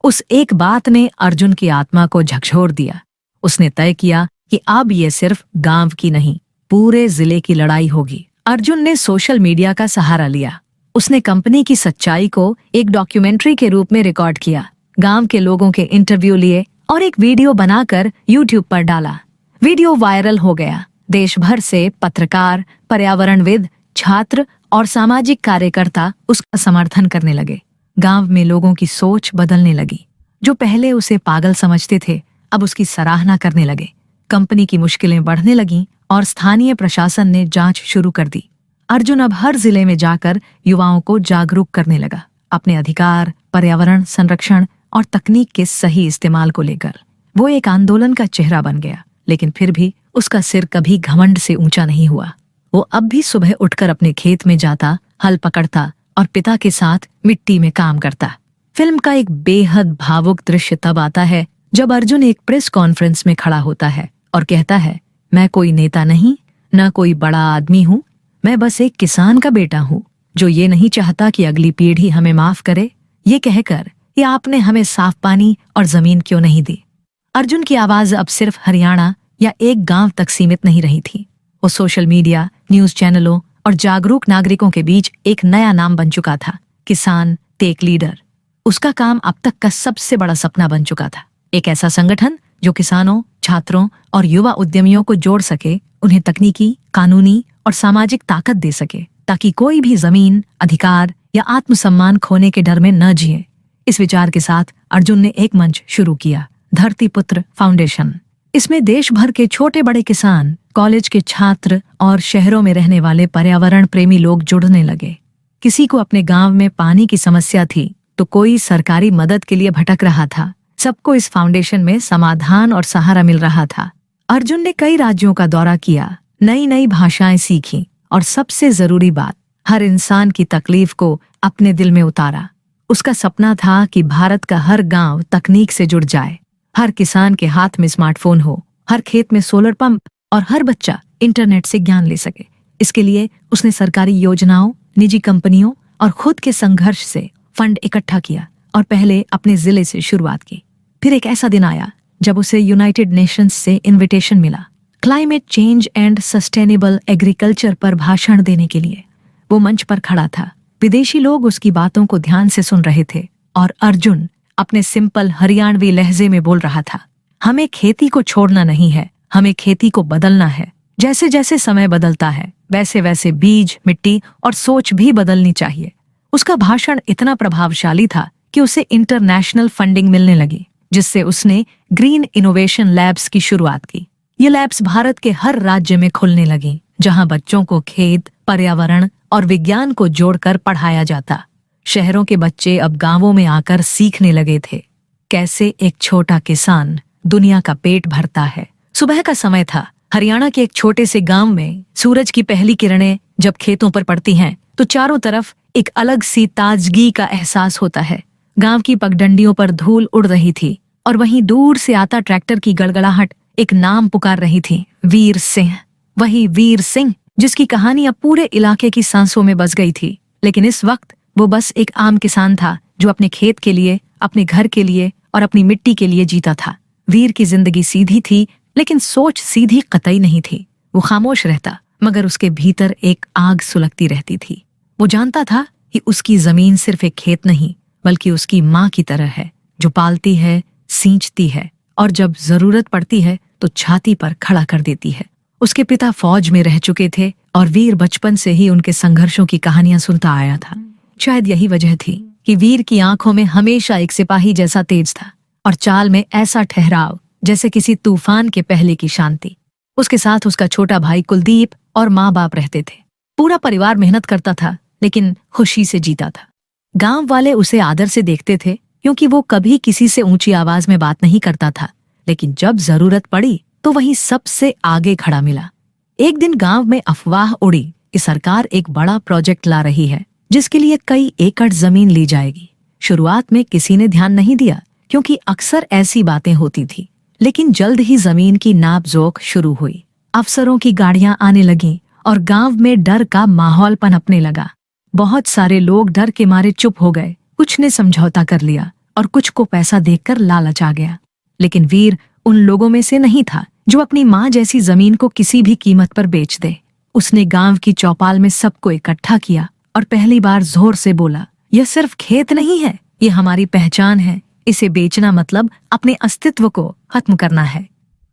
उस एक बात ने अर्जुन की आत्मा को झकझोर दिया। उसने तय किया कि अब ये सिर्फ गांव की नहीं, पूरे जिले की लड़ाई होगी। अर्जुन ने सोशल मीडिया का सहारा लिया। उसने कंपनी की सच्चाई को एक डॉक्यूमेंट्री के रूप में रिकॉर्ड किया, गांव के लोगों के इंटरव्यू लिए और एक वीडियो बनाकर यूट्यूब पर डाला। वीडियो वायरल हो गया। देश भर से पत्रकार, पर्यावरणविद, छात्र और सामाजिक कार्यकर्ता उसका समर्थन करने लगे। गांव में लोगों की सोच बदलने लगी। जो पहले उसे पागल समझते थे अब उसकी सराहना करने लगे। कंपनी की मुश्किलें बढ़ने लगीं और स्थानीय प्रशासन ने जांच शुरू कर दी। अर्जुन अब हर जिले में जाकर युवाओं को जागरूक करने लगा, अपने अधिकार, पर्यावरण संरक्षण और तकनीक के सही इस्तेमाल को लेकर। वो एक आंदोलन का चेहरा बन गया, लेकिन फिर भी उसका सिर कभी घमंड से ऊंचा नहीं हुआ। वो अब भी सुबह उठकर अपने खेत में जाता, हल पकड़ता और पिता के साथ मिट्टी में काम करता। फिल्म का एक बेहद भावुक दृश्य तब आता है जब अर्जुन एक प्रेस कॉन्फ्रेंस में खड़ा होता है और कहता है, मैं कोई नेता नहीं, न कोई बड़ा आदमी हूँ, मैं बस एक किसान का बेटा हूँ जो ये नहीं चाहता कि अगली पीढ़ी हमें माफ करे। ये कहकर कि आपने हमें साफ पानी और जमीन क्यों नहीं दी। अर्जुन की आवाज अब सिर्फ हरियाणा या एक गांव तक सीमित नहीं रही थी। वो सोशल मीडिया, न्यूज चैनलों और जागरूक नागरिकों के बीच एक नया नाम बन चुका था, किसान टेक लीडर। उसका काम अब तक का सबसे बड़ा सपना बन चुका था, एक ऐसा संगठन जो किसानों, छात्रों और युवा उद्यमियों को जोड़ सके, उन्हें तकनीकी, कानूनी और सामाजिक ताकत दे सके, ताकि कोई भी जमीन, अधिकार या आत्मसम्मान खोने के डर में न जिए। इस विचार के साथ अर्जुन ने एक मंच शुरू किया, धरती पुत्र फाउंडेशन। इसमें देश भर के छोटे बड़े किसान, कॉलेज के छात्र और शहरों में रहने वाले पर्यावरण प्रेमी लोग जुड़ने लगे। किसी को अपने गांव में पानी की समस्या थी तो कोई सरकारी मदद के लिए भटक रहा था। सबको इस फाउंडेशन में समाधान और सहारा मिल रहा था। अर्जुन ने कई राज्यों का दौरा किया, नई नई भाषाएं सीखी और सबसे जरूरी बात, हर इंसान की तकलीफ को अपने दिल में उतारा। उसका सपना था कि भारत का हर गांव तकनीक से जुड़ जाए, हर किसान के हाथ में स्मार्टफोन हो, हर खेत में सोलर पंप और हर बच्चा इंटरनेट से ज्ञान ले सके। इसके लिए उसने सरकारी योजनाओं, निजी कंपनियों और खुद के संघर्ष से फंड इकट्ठा किया और पहले अपने जिले से शुरुआत की। फिर एक ऐसा दिन आया जब उसे यूनाइटेड नेशंस से इनविटेशन मिला, climate change and sustainable agriculture पर भाषण देने के लिए। वो मंच पर खड़ा था, विदेशी लोग उसकी बातों को ध्यान से सुन रहे थे और अर्जुन अपने सिंपल हरियाणवी लहजे में बोल रहा था, हमें खेती को छोड़ना नहीं है, हमें खेती को बदलना है। जैसे जैसे समय बदलता है वैसे वैसे बीज, मिट्टी और सोच भी बदलनी चाहिए। उसका भाषण इतना प्रभावशाली था कि उसे इंटरनेशनल फंडिंग मिलने लगी, जिससे उसने ग्रीन इनोवेशन लैब्स की शुरुआत की। ये लैब्स भारत के हर राज्य में खुलने लगी, जहां बच्चों को खेत, पर्यावरण और विज्ञान को जोड़कर पढ़ाया जाता। शहरों के बच्चे अब गांवों में आकर सीखने लगे थे कैसे एक छोटा किसान दुनिया का पेट भरता है। सुबह का समय था। हरियाणा के एक छोटे से गांव में सूरज की पहली किरणें जब खेतों पर पड़ती हैं तो चारों तरफ एक अलग सी ताजगी का एहसास होता है। गांव की पगडंडियों पर धूल उड़ रही थी और वहीं दूर से आता ट्रैक्टर की गड़गड़ाहट एक नाम पुकार रही थी, वीर सिंह। वही वीर सिंह जिसकी कहानी अब पूरे इलाके की सांसों में बस गई थी। लेकिन इस वक्त वो बस एक आम किसान था जो अपने खेत के लिए, अपने घर के लिए और अपनी मिट्टी के लिए जीता था। वीर की जिंदगी सीधी थी, लेकिन सोच सीधी कतई नहीं थी। वो खामोश रहता, मगर उसके भीतर एक आग सुलगती रहती थी। वो जानता था कि उसकी जमीन सिर्फ एक खेत नहीं, बल्कि उसकी माँ की तरह है, जो पालती है, सींचती है और जब जरूरत पड़ती है तो छाती पर खड़ा कर देती है। उसके पिता फौज में रह चुके थे और वीर बचपन से ही उनके संघर्षों की कहानियां सुनता आया था। शायद यही वजह थी कि वीर की आंखों में हमेशा एक सिपाही जैसा तेज था और चाल में ऐसा ठहराव जैसे किसी तूफान के पहले की शांति। उसके साथ उसका छोटा भाई कुलदीप और माँ बाप रहते थे। पूरा परिवार मेहनत करता था, लेकिन खुशी से जीता था। गांव वाले उसे आदर से देखते थे क्योंकि वो कभी किसी से ऊंची आवाज में बात नहीं करता था, लेकिन जब जरूरत पड़ी तो वही सबसे आगे खड़ा मिला। एक दिन गांव में अफवाह उड़ी कि सरकार एक बड़ा प्रोजेक्ट ला रही है जिसके लिए कई एकड़ जमीन ली जाएगी। शुरुआत में किसी ने ध्यान नहीं दिया क्योंकि अक्सर ऐसी बातें होती थी, लेकिन जल्द ही जमीन की नापजोख शुरू हुई। अफसरों की गाड़ियां आने लगीं और गांव में डर का माहौल पनपने लगा। बहुत सारे लोग डर के मारे चुप हो गए। कुछ ने समझौता कर लिया और कुछ को पैसा देकर लालच आ गया। लेकिन वीर उन लोगों में से नहीं था जो अपनी माँ जैसी जमीन को किसी भी कीमत पर बेच दे। उसने गांव की चौपाल में सबको इकट्ठा किया और पहली बार जोर से बोला, यह सिर्फ खेत नहीं है, ये हमारी पहचान है। इसे बेचना मतलब अपने अस्तित्व को खत्म करना है।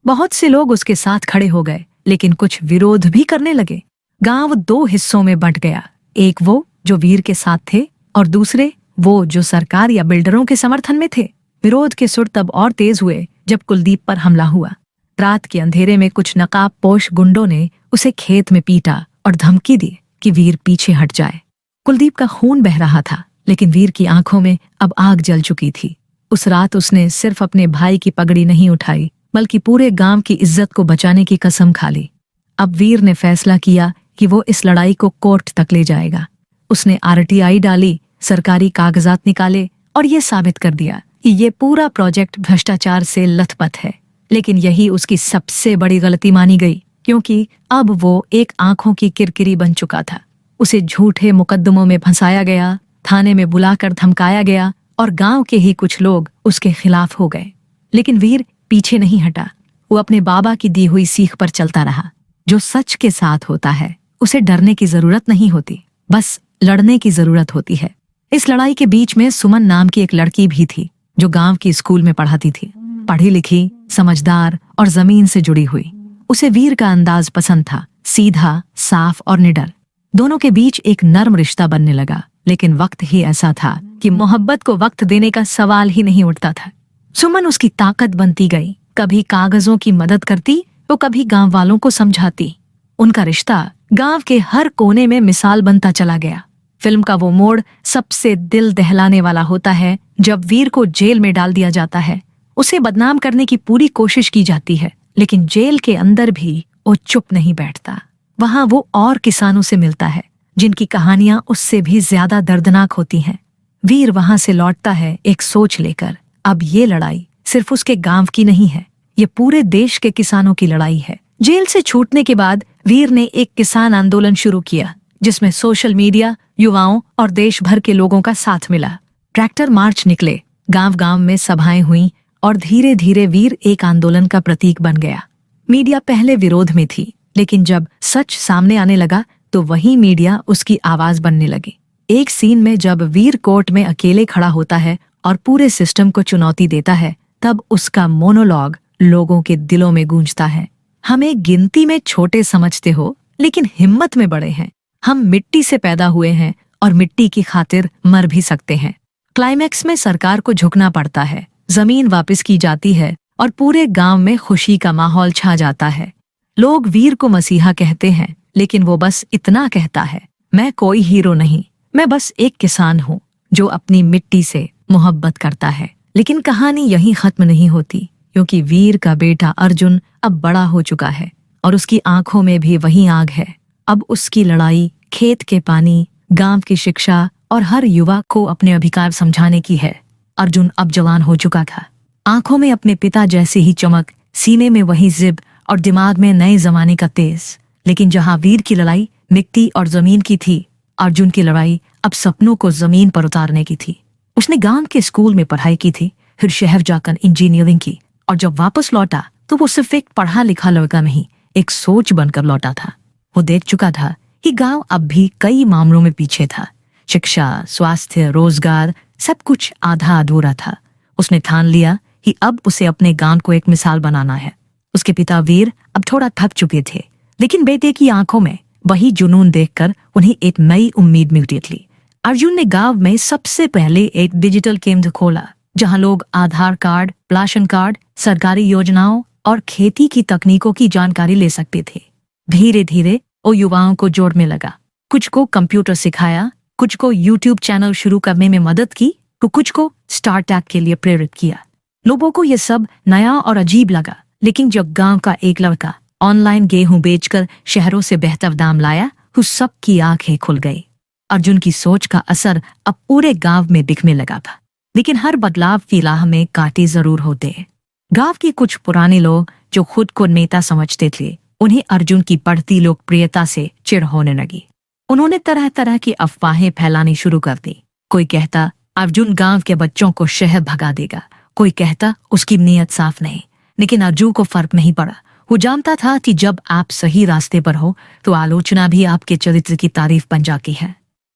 बहुत से लोग उसके साथ खड़े हो गए, लेकिन कुछ विरोध भी करने लगे। गांव दो हिस्सों में बंट गया, एक वो जो वीर के साथ थे और दूसरे वो जो सरकार या बिल्डरों के समर्थन में थे। विरोध के सुर तब और तेज हुए जब कुलदीप पर हमला हुआ। रात के अंधेरे में कुछ नकाबपोश गुंडों ने उसे खेत में पीटा और धमकी दी कि वीर पीछे हट जाए। कुलदीप का खून बह रहा था, लेकिन वीर की आंखों में अब आग जल चुकी थी। उस रात उसने सिर्फ अपने भाई की पगड़ी नहीं उठाई, बल्कि पूरे गांव की इज्जत को बचाने की कसम खा ली। अब वीर ने फैसला किया कि वो इस लड़ाई को कोर्ट तक ले जाएगा। उसने RTI डाली, सरकारी कागजात निकाले और ये साबित कर दिया कि ये पूरा प्रोजेक्ट भ्रष्टाचार से लथपथ है। लेकिन यही उसकी सबसे बड़ी गलती मानी गई, क्योंकि अब वो एक आंखों की किरकिरी बन चुका था। उसे झूठे मुकद्दमों में फंसाया गया, थाने में बुलाकर धमकाया गया और गांव के ही कुछ लोग उसके खिलाफ हो गए। लेकिन वीर पीछे नहीं हटा। वो अपने बाबा की दी हुई सीख पर चलता रहा। जो सच के साथ होता है उसे डरने की जरूरत नहीं होती, बस लड़ने की जरूरत होती है। इस लड़ाई के बीच में सुमन नाम की एक लड़की भी थी, जो गांव की स्कूल में पढ़ाती थी। पढ़ी लिखी, समझदार और जमीन से जुड़ी हुई। उसे वीर का अंदाज पसंद था, सीधा, साफ और निडर। दोनों के बीच एक नर्म रिश्ता बनने लगा। लेकिन वक्त ही ऐसा था कि मोहब्बत को वक्त देने का सवाल ही नहीं उठता था। सुमन उसकी ताकत बनती गई, कभी कागजों की मदद करती तो कभी गांव वालों को समझाती। उनका रिश्ता गांव के हर कोने में मिसाल बनता चला गया। फिल्म का वो मोड़ सबसे दिल दहलाने वाला होता है जब वीर को जेल में डाल दिया जाता है। उसे बदनाम करने की पूरी कोशिश की जाती है, लेकिन जेल के अंदर भी वो चुप नहीं बैठता। वहां वो और किसानों से मिलता है जिनकी कहानियां उससे भी ज्यादा दर्दनाक होती हैं। वीर वहां से लौटता है एक सोच लेकर, अब ये लड़ाई सिर्फ उसके गांव की नहीं है, ये पूरे देश के किसानों की लड़ाई है। जेल से छूटने के बाद वीर ने एक किसान आंदोलन शुरू किया, जिसमें सोशल मीडिया, युवाओं और देश भर के लोगों का साथ मिला। ट्रैक्टर मार्च निकले, गांव गांव में सभाएं हुईं और धीरे धीरे वीर एक आंदोलन का प्रतीक बन गया। मीडिया पहले विरोध में थी, लेकिन जब सच सामने आने लगा तो वही मीडिया उसकी आवाज बनने लगी। एक सीन में जब वीर कोर्ट में अकेले खड़ा होता है और पूरे सिस्टम को चुनौती देता है, तब उसका मोनोलॉग लोगों के दिलों में गूंजता है। हमें गिनती में छोटे समझते हो, लेकिन हिम्मत में बड़े हैं। हम मिट्टी से पैदा हुए हैं और मिट्टी की खातिर मर भी सकते हैं। क्लाइमैक्स में सरकार को झुकना पड़ता है, जमीन वापस की जाती है और पूरे गांव में खुशी का माहौल छा जाता है। लोग वीर को मसीहा कहते हैं, लेकिन वो बस इतना कहता है, मैं कोई हीरो नहीं, मैं बस एक किसान हूँ जो अपनी मिट्टी से मोहब्बत करता है। लेकिन कहानी यहीं खत्म नहीं होती, क्योंकि वीर का बेटा अर्जुन अब बड़ा हो चुका है और उसकी आंखों में भी वही आग है। अब उसकी लड़ाई खेत के पानी, गांव की शिक्षा और हर युवा को अपने अधिकार समझाने की है। अर्जुन अब जवान हो चुका था, आंखों में अपने पिता जैसी ही चमक, सीने में वही जिद और दिमाग में नए जमाने का तेज। लेकिन जहां वीर की लड़ाई मिट्टी और जमीन की थी, अर्जुन की लड़ाई अब सपनों को जमीन पर उतारने की थी। उसने गांव के स्कूल में पढ़ाई की थी, फिर शहर जाकर इंजीनियरिंग की, और जब वापस लौटा तो वो सिर्फ एक पढ़ा लिखा लड़का नहीं, एक सोच बनकर लौटा था। वो देख चुका था कि गांव अब भी कई मामलों में पीछे था। शिक्षा, स्वास्थ्य, रोजगार, सब कुछ आधा अधूरा था। उसने ठान लिया कि अब उसे अपने गांव को एक मिसाल बनाना है। उसके पिता वीर अब थोड़ा थक चुके थे, लेकिन बेटे की आंखों में वही जुनून देखकर उन्हें एक नई उम्मीद मिलती थी। अर्जुन ने गांव में सबसे पहले एक डिजिटल केंद्र खोला, जहां लोग आधार कार्ड, राशन कार्ड, सरकारी योजनाओं और खेती की तकनीकों की जानकारी ले सकते थे। धीरे धीरे वो युवाओं को जोड़ने लगा। कुछ को कंप्यूटर सिखाया, कुछ को यूट्यूब चैनल शुरू करने में मदद की, तो कुछ को स्टार्टअप के लिए प्रेरित किया। लोगों को यह सब नया और अजीब लगा, लेकिन जब गांव का एक लड़का ऑनलाइन गेहूं बेचकर शहरों से बेहतर दाम लाया, तो सबकी आंखें खुल गई। अर्जुन की सोच का असर अब पूरे गांव में दिखने लगा था। लेकिन हर बदलाव की राह में कांटे जरूर होते हैं। गांव के कुछ पुराने लोग जो खुद को नेता समझते थे, उन्हें अर्जुन की बढ़ती लोकप्रियता से चिढ़ होने लगी। उन्होंने तरह तरह की अफवाहें फैलानी शुरू कर दी। कोई कहता अर्जुन गांव के बच्चों को शहर भगा देगा, कोई कहता उसकी नीयत साफ नहीं। लेकिन अर्जुन को फर्क नहीं पड़ा। वो जानता था कि जब आप सही रास्ते पर हो तो आलोचना भी आपके चरित्र की तारीफ बन जाती है।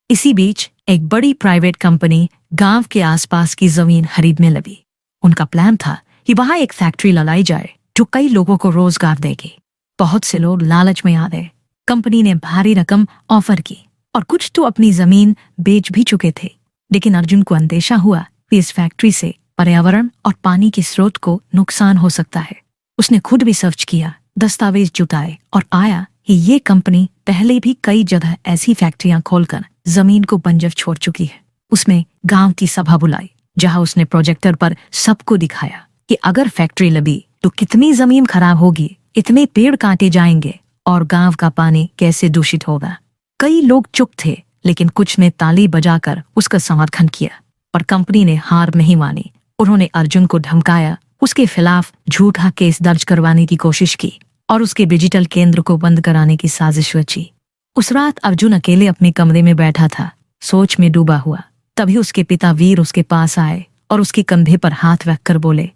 इसी बीच एक बड़ी प्राइवेट कंपनी गांव के आसपास की जमीन खरीदने लगी। उनका प्लान था कि वहां एक फैक्ट्री लगाई जाए जो कई लोगों को रोजगार देगी। बहुत से लोग लालच में आ गए। कंपनी ने भारी रकम ऑफर की और कुछ तो अपनी जमीन बेच भी चुके थे। लेकिन अर्जुन को अंदेशा हुआ कि इस फैक्ट्री से पर्यावरण और पानी के स्रोत को नुकसान हो सकता है। उसने खुद भी सर्च किया, दस्तावेज जुटाए और आया कि ये कंपनी पहले भी कई जगह ऐसी फैक्ट्रियां खोलकर जमीन को बंजर छोड़ चुकी है। उसमें गांव की सभा बुलाई, जहां उसने प्रोजेक्टर पर सबको दिखाया कि अगर फैक्ट्री लगी तो कितनी जमीन खराब होगी, इतने पेड़ काटे जाएंगे और गांव का पानी कैसे दूषित होगा। कई लोग चुप थे, लेकिन कुछ ने ताली बजाकर उसका समर्थन किया। पर कंपनी ने हार नहीं मानी। उन्होंने अर्जुन को धमकाया, उसके खिलाफ झूठा केस दर्ज करवाने की कोशिश की और उसके डिजिटल केंद्र को बंद कराने की साजिश रची। उस रात अर्जुन अकेले अपने कमरे में बैठा था, सोच में डूबा हुआ। तभी उसके पिता वीर उसके पास आए और उसके कंधे पर हाथ रखकर बोले,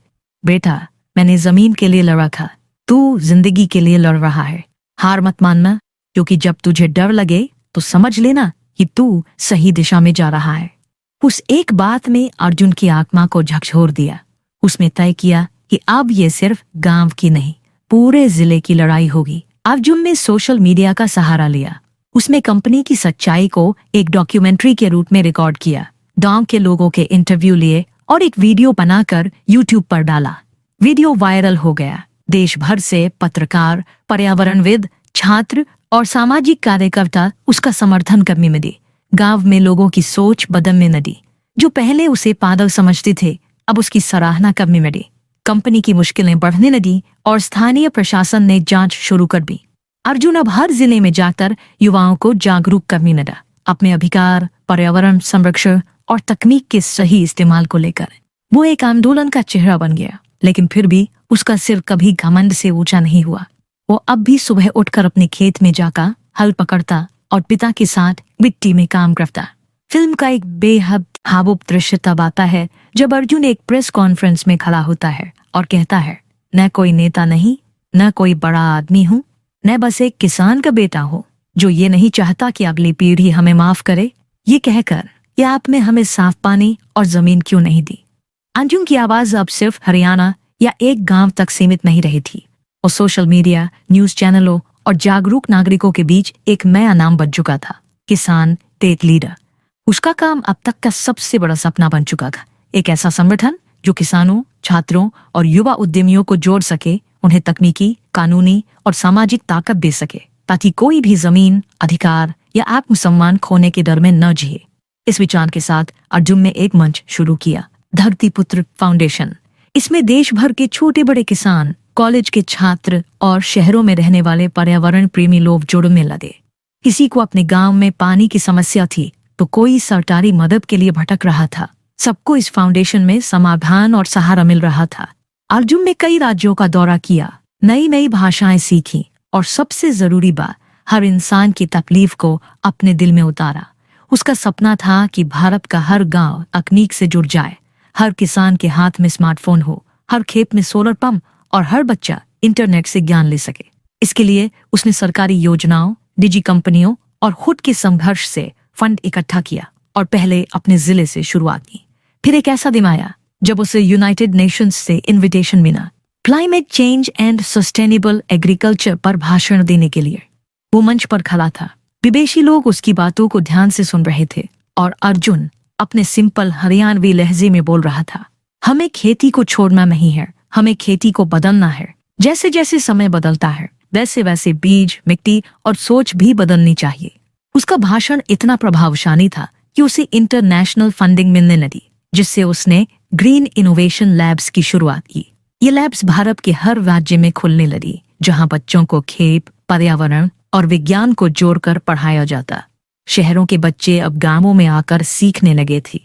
बेटा, मैंने जमीन के लिए लड़ा था, तू जिंदगी के लिए लड़ रहा है। हार मत मानना, क्योंकि जब तुझे डर लगे तो समझ लेना कि तू सही दिशा में जा रहा है। उस एक बात में अर्जुन की आत्मा को झकझोर दिया। उसने तय किया कि अब ये सिर्फ गांव की नहीं, पूरे जिले की लड़ाई होगी। अर्जुन ने सोशल मीडिया का सहारा लिया। उसने कंपनी की सच्चाई को एक डॉक्यूमेंट्री के रूप में रिकॉर्ड किया, गांव के लोगों के इंटरव्यू लिए और एक वीडियो बनाकर यूट्यूब पर डाला। वीडियो वायरल हो गया। देश भर से पत्रकार, पर्यावरणविद, छात्र और सामाजिक कार्यकर्ता उसका समर्थन करने लगे। गांव में लोगों की सोच बदलने लगी। जो पहले उसे पागल समझते थे, अब उसकी सराहना करने लगे। कंपनी की मुश्किलें बढ़ने लगी और स्थानीय प्रशासन ने जांच शुरू कर दी। अर्जुन अब हर जिले में जाकर युवाओं को जागरूक करने लगा, अपने अधिकार, पर्यावरण संरक्षण और तकनीक के सही इस्तेमाल को लेकर। वो एक आंदोलन का चेहरा बन गया। लेकिन फिर भी उसका सिर कभी घमंड से ऊंचा नहीं हुआ। वो अब भी सुबह उठकर अपने खेत में जाकर हल पकड़ता और पिता के साथ मिट्टी में काम करता। फिल्म का एक बेहद भावुक दृश्य तब आता है जब अर्जुन एक प्रेस कॉन्फ्रेंस में खड़ा होता है और कहता है, न कोई नेता नहीं, न कोई बड़ा आदमी हूँ, न बस एक किसान का बेटा हूँ जो ये नहीं चाहता कि अगली पीढ़ी हमें माफ करे। ये कहकर कि आपने हमें साफ पानी और जमीन क्यों नहीं दी। अर्जुन की आवाज अब सिर्फ हरियाणा या एक गांव तक सीमित नहीं रही थी। और सोशल मीडिया, न्यूज चैनलों और जागरूक नागरिकों के बीच एक नया नाम बन चुका था, किसान टेक लीडर। उसका काम अब तक का सबसे बड़ा सपना बन चुका था, एक ऐसा संगठन जो किसानों, छात्रों और युवा उद्यमियों को जोड़ सके, उन्हें तकनीकी, कानूनी और सामाजिक ताकत दे सके, ताकि कोई भी जमीन, अधिकार या आत्मसम्मान खोने के डर में न जिए। इस विचार के साथ अर्जुन ने एक मंच शुरू किया, धरती पुत्र फाउंडेशन। इसमें देश भर के छोटे बड़े किसान, कॉलेज के छात्र और शहरों में रहने वाले पर्यावरण प्रेमी लोग जुड़ने लगे। किसी को अपने गांव में पानी की समस्या थी तो कोई सरकारी मदद के लिए भटक रहा था। सबको इस फाउंडेशन में समाधान और सहारा मिल रहा था। अर्जुन ने कई राज्यों का दौरा किया, नई नई भाषाएं सीखी और सबसे जरूरी बात, हर इंसान की तकलीफ को अपने दिल में उतारा। उसका सपना था कि भारत का हर गांव तकनीक से जुड़ जाए, हर किसान के हाथ में स्मार्टफोन हो, हर खेत में सोलर पंप और हर बच्चा इंटरनेट से ज्ञान ले सके। इसके लिए उसने सरकारी योजनाओं, निजी कंपनियों और खुद के संघर्ष से फंड इकट्ठा किया और पहले अपने जिले से शुरुआत की। फिर एक ऐसा दिन आया जब उसे यूनाइटेड नेशंस से इनविटेशन मिला, climate change and sustainable agriculture पर भाषण देने के लिए। वो मंच पर खड़ा था, विदेशी लोग उसकी बातों को ध्यान से सुन रहे थे और अर्जुन अपने सिंपल हरियाणवी लहजे में बोल रहा था, हमें खेती को छोड़ना नहीं है, हमें खेती को बदलना है। जैसे जैसे समय बदलता है वैसे वैसे बीज, मिट्टी और सोच भी बदलनी चाहिए। उसका भाषण इतना प्रभावशाली था कि उसे इंटरनेशनल फंडिंग मिलने लगी, जिससे उसने ग्रीन इनोवेशन लैब्स की शुरुआत की। ये लैब्स भारत के हर राज्य में खुलने लगी, जहां बच्चों को खेत, पर्यावरण और विज्ञान को जोड़कर पढ़ाया जाता। शहरों के बच्चे अब गांवों में आकर सीखने लगे थे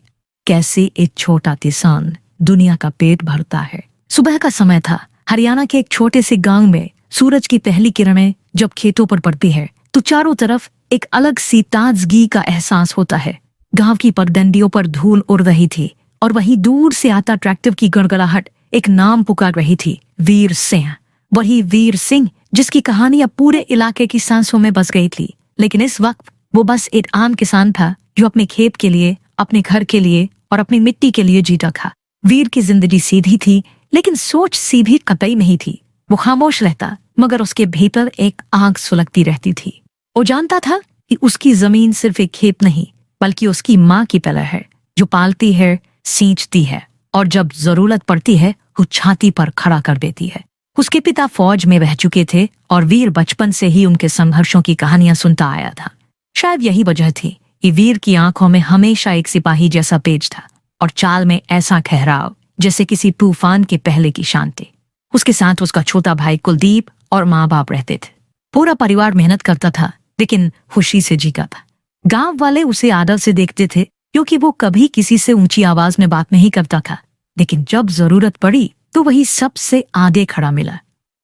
कैसे एक छोटा किसान दुनिया का पेट भरता है। सुबह का समय था। हरियाणा के एक छोटे से गांव में सूरज की पहली किरणें जब खेतों पर पड़ती है तो चारों तरफ एक अलग सी ताजगी का एहसास होता है। गांव की पगडंडियों पर धूल उड़ रही थी और वहीं दूर से आता ट्रैक्टर की गड़गड़ाहट एक नाम पुकार रही थी, वीर सिंह। वही वीर सिंह जिसकी कहानी अब पूरे इलाके की सांसों में बस गई थी। लेकिन इस वक्त वो बस एक आम किसान था जो अपने खेत के लिए, अपने घर के लिए और अपनी मिट्टी के लिए जीता था। वीर की जिंदगी सीधी थी, लेकिन सोच सीधी कतई नहीं थी। वो खामोश रहता, मगर उसके भीतर एक आग सुलगती रहती थी। वो जानता था कि उसकी जमीन सिर्फ एक खेत नहीं, बल्कि उसकी माँ की तरह है, जो पालती है, सींचती है और जब जरूरत पड़ती है वो छाती पर खड़ा कर देती है। उसके पिता फौज में रह चुके थे और वीर बचपन से ही उनके संघर्षों की कहानियां सुनता आया था। शायद यही वजह थी कि वीर की आंखों में हमेशा एक सिपाही जैसा पेज था और चाल में ऐसा ठहराव जैसे किसी तूफान के पहले की शांति। उसके साथ उसका छोटा भाई कुलदीप और माँ बाप रहते थे। पूरा परिवार मेहनत करता था, लेकिन खुशी से जीता था। गांव वाले उसे आदर से देखते थे क्योंकि वो कभी किसी से ऊंची आवाज में बात नहीं करता था, लेकिन जब जरूरत पड़ी तो वही सबसे आगे खड़ा मिला।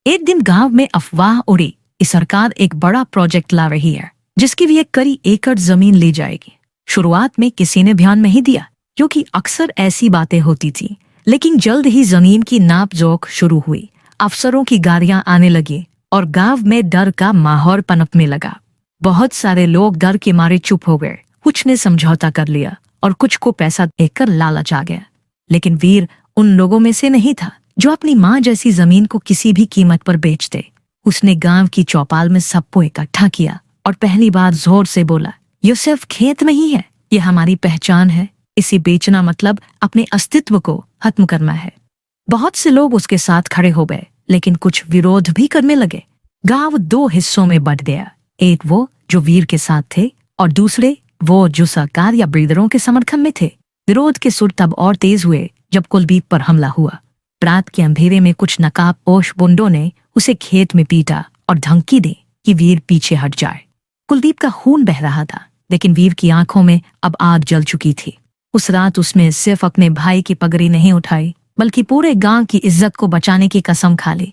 एक दिन गांव में अफवाह उड़ी कि सरकार एक बड़ा प्रोजेक्ट ला रही है जिसकी भी 1 एकड़ जमीन ले जाएगी। शुरुआत में किसी ने ध्यान नहीं दिया क्योंकि अक्सर ऐसी बातें होती थी, लेकिन जल्द ही जमीन की नापजोख शुरू हुई। अफसरों की गाड़ियां आने लगी और गांव में डर का माहौल पनपने लगा। बहुत सारे लोग डर के मारे चुप हो गए, कुछ ने समझौता कर लिया और कुछ को पैसा देकर लालच आ गया। लेकिन वीर उन लोगों में से नहीं था जो अपनी माँ जैसी जमीन को किसी भी कीमत पर बेच दे। उसने गांव की चौपाल में सबको इकट्ठा किया और पहली बार जोर से बोला, ये सिर्फ खेत नहीं है, ये हमारी पहचान है। इसे बेचना मतलब अपने अस्तित्व को खत्म करना है। बहुत से लोग उसके साथ खड़े हो गए, लेकिन कुछ विरोध भी करने लगे। गांव 2 हिस्सों में बंट गया, एक वो जो वीर के साथ थे और दूसरे वो जो सरकार या ब्रीडरों के समर्थन में थे। विरोध के सुर तब और तेज हुए जब कुलदीप पर हमला हुआ। रात के अंधेरे में कुछ नकाबपोश गुंडों ने उसे खेत में पीटा और धमकी दी कि वीर पीछे हट जाए। कुलदीप का खून बह रहा था, लेकिन वीर की आंखों में अब आग जल चुकी थी। उस रात उसने सिर्फ अपने भाई की पगड़ी नहीं उठाई, बल्कि पूरे गांव की इज्जत को बचाने की कसम खा ली।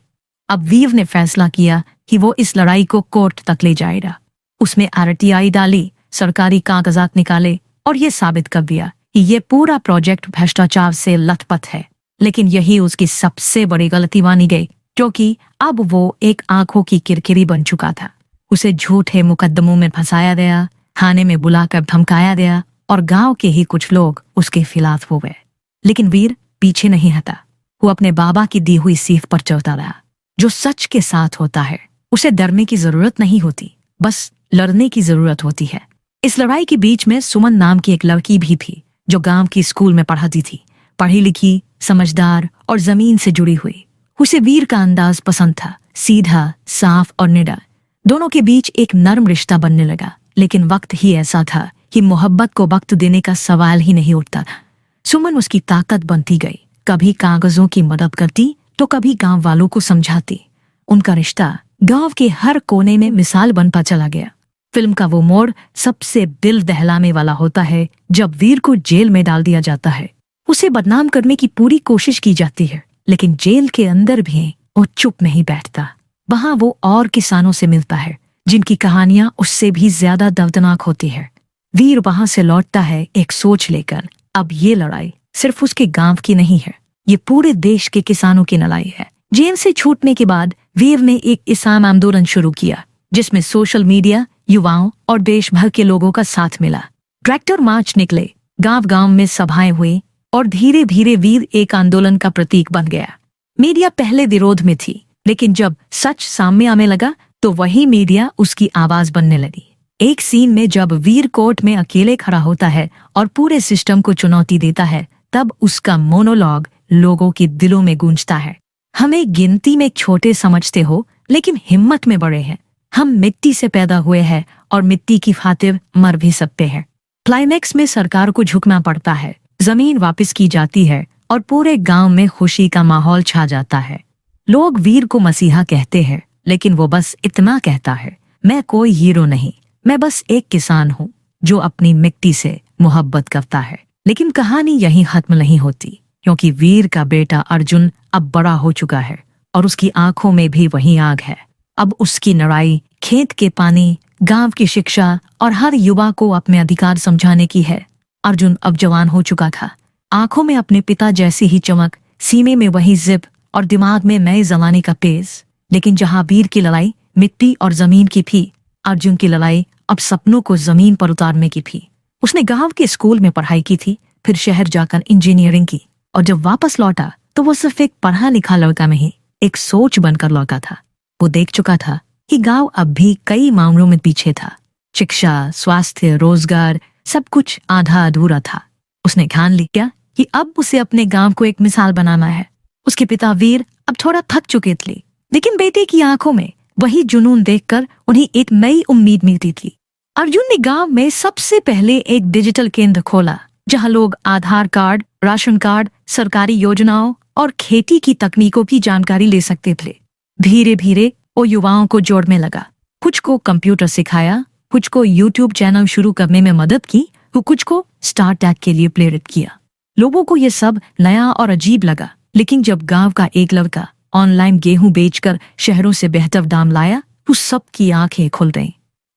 अब वीर ने फैसला किया कि वो इस लड़ाई को कोर्ट तक ले जाएगा। उसने RTI डाली, सरकारी कागजात निकाले और ये साबित कर दिया कि ये पूरा प्रोजेक्ट भ्रष्टाचार से लथपथ है। लेकिन यही उसकी सबसे बड़ी गलती मानी गई, क्योंकि अब वो एक आंखों की किरकिरी बन चुका था। उसे झूठे मुकदमों में फंसाया गया, थाने में बुलाकर धमकाया गया और गांव के ही कुछ लोग उसके खिलाफ हो गए। लेकिन वीर पीछे नहीं हटा। वो अपने बाबा की दी हुई सीख पर चलता रहा। जो सच के साथ होता है उसे डरने की जरूरत नहीं होती, बस लड़ने की जरूरत होती है। इस लड़ाई के बीच में सुमन नाम की एक लड़की भी थी जो गांव की स्कूल में पढ़ाती थी। पढ़ी लिखी, समझदार और जमीन से जुड़ी हुई। उसे वीर का अंदाज पसंद था, सीधा, साफ और निडर। दोनों के बीच एक नरम रिश्ता बनने लगा। लेकिन वक्त ही ऐसा था कि मोहब्बत को वक्त देने का सवाल ही नहीं उठता था। सुमन उसकी ताकत बनती गई, कभी कागजों की मदद करती तो कभी गांव वालों को समझाती। उनका रिश्ता गांव के हर कोने में मिसाल बनता चला गया। फिल्म का वो मोड़ सबसे दिल दहलाने वाला होता है जब वीर को जेल में डाल दिया जाता है। उसे बदनाम करने की पूरी कोशिश की जाती है, लेकिन जेल के अंदर भी वो चुप नहीं बैठता। वहां वो और किसानों से मिलता है जिनकी कहानियां उससे भी ज्यादा दर्दनाक होती है। वीर वहां से लौटता है एक सोच लेकर, अब ये लड़ाई सिर्फ उसके गांव की नहीं है, ये पूरे देश के किसानों की लड़ाई है। जेल से छूटने के बाद वीर ने एक किसान आंदोलन शुरू किया, जिसमें सोशल मीडिया, युवाओं और देश भर के लोगों का साथ मिला। ट्रैक्टर मार्च निकले, गांव-गांव में सभाएं हुई और धीरे धीरे वीर एक आंदोलन का प्रतीक बन गया। मीडिया पहले विरोध में थी, लेकिन जब सच सामने आने लगा तो वही मीडिया उसकी आवाज बनने लगी। एक सीन में जब वीर कोर्ट में अकेले खड़ा होता है और पूरे सिस्टम को चुनौती देता है, तब उसका मोनोलॉग लोगों के दिलों में गूंजता है। हमें गिनती में छोटे समझते हो, लेकिन हिम्मत में बड़े हैं। हम मिट्टी से पैदा हुए हैं और मिट्टी की खातिर मर भी सकते हैं। क्लाइमैक्स में सरकार को झुकना पड़ता है, जमीन वापस की जाती है और पूरे गांव में खुशी का माहौल छा जाता है। लोग वीर को मसीहा कहते हैं, लेकिन वो बस इतना कहता है, मैं कोई हीरो नहीं, मैं बस एक किसान हूँ जो अपनी मिट्टी से मोहब्बत करता है। लेकिन कहानी यहीं खत्म नहीं होती, क्योंकि वीर का बेटा अर्जुन अब बड़ा हो चुका है और उसकी आंखों में भी वही आग है। अब उसकी लड़ाई खेत के पानी, गांव की शिक्षा और हर युवा को अपने अधिकार समझाने की है। अर्जुन अब जवान हो चुका था, आंखों में अपने पिता जैसी ही चमक, सीने में वही जिद और दिमाग में नए जमाने का तेज। लेकिन जहां वीर की लड़ाई मिट्टी और जमीन की थी, अर्जुन की लड़ाई अब सपनों को जमीन पर उतारने की थी। उसने गांव के स्कूल में पढ़ाई की थी, फिर शहर जाकर इंजीनियरिंग की, और जब वापस लौटा तो वो सिर्फ एक पढ़ा लिखा लड़का नहीं, एक सोच बनकर लौटा था। वो देख चुका था कि गांव अब भी कई मामलों में पीछे था। शिक्षा, स्वास्थ्य, रोजगार, सब कुछ आधा अधूरा था। उसने ठान लिया कि अब उसे अपने गांव को एक मिसाल बनाना है। उसके पिता वीर अब थोड़ा थक चुके थे, लेकिन बेटे की आंखों में वही जुनून देखकर उन्हें एक नई उम्मीद मिलती थी। अर्जुन ने गांव में सबसे पहले एक डिजिटल केंद्र खोला, जहां लोग आधार कार्ड, राशन कार्ड, सरकारी योजनाओं और खेती की तकनीकों की जानकारी ले सकते थे। धीरे धीरे वो युवाओं को जोड़ने लगा। कुछ को कंप्यूटर सिखाया, कुछ को यूट्यूब चैनल शुरू करने में मदद की, तो कुछ को स्टार्टअप के लिए प्रेरित किया। लोगों को ये सब नया और अजीब लगा, लेकिन जब गांव का एक लड़का ऑनलाइन गेहूं बेचकर शहरों से बेहतर दाम लाया, तो सबकी आंखें खुल गईं।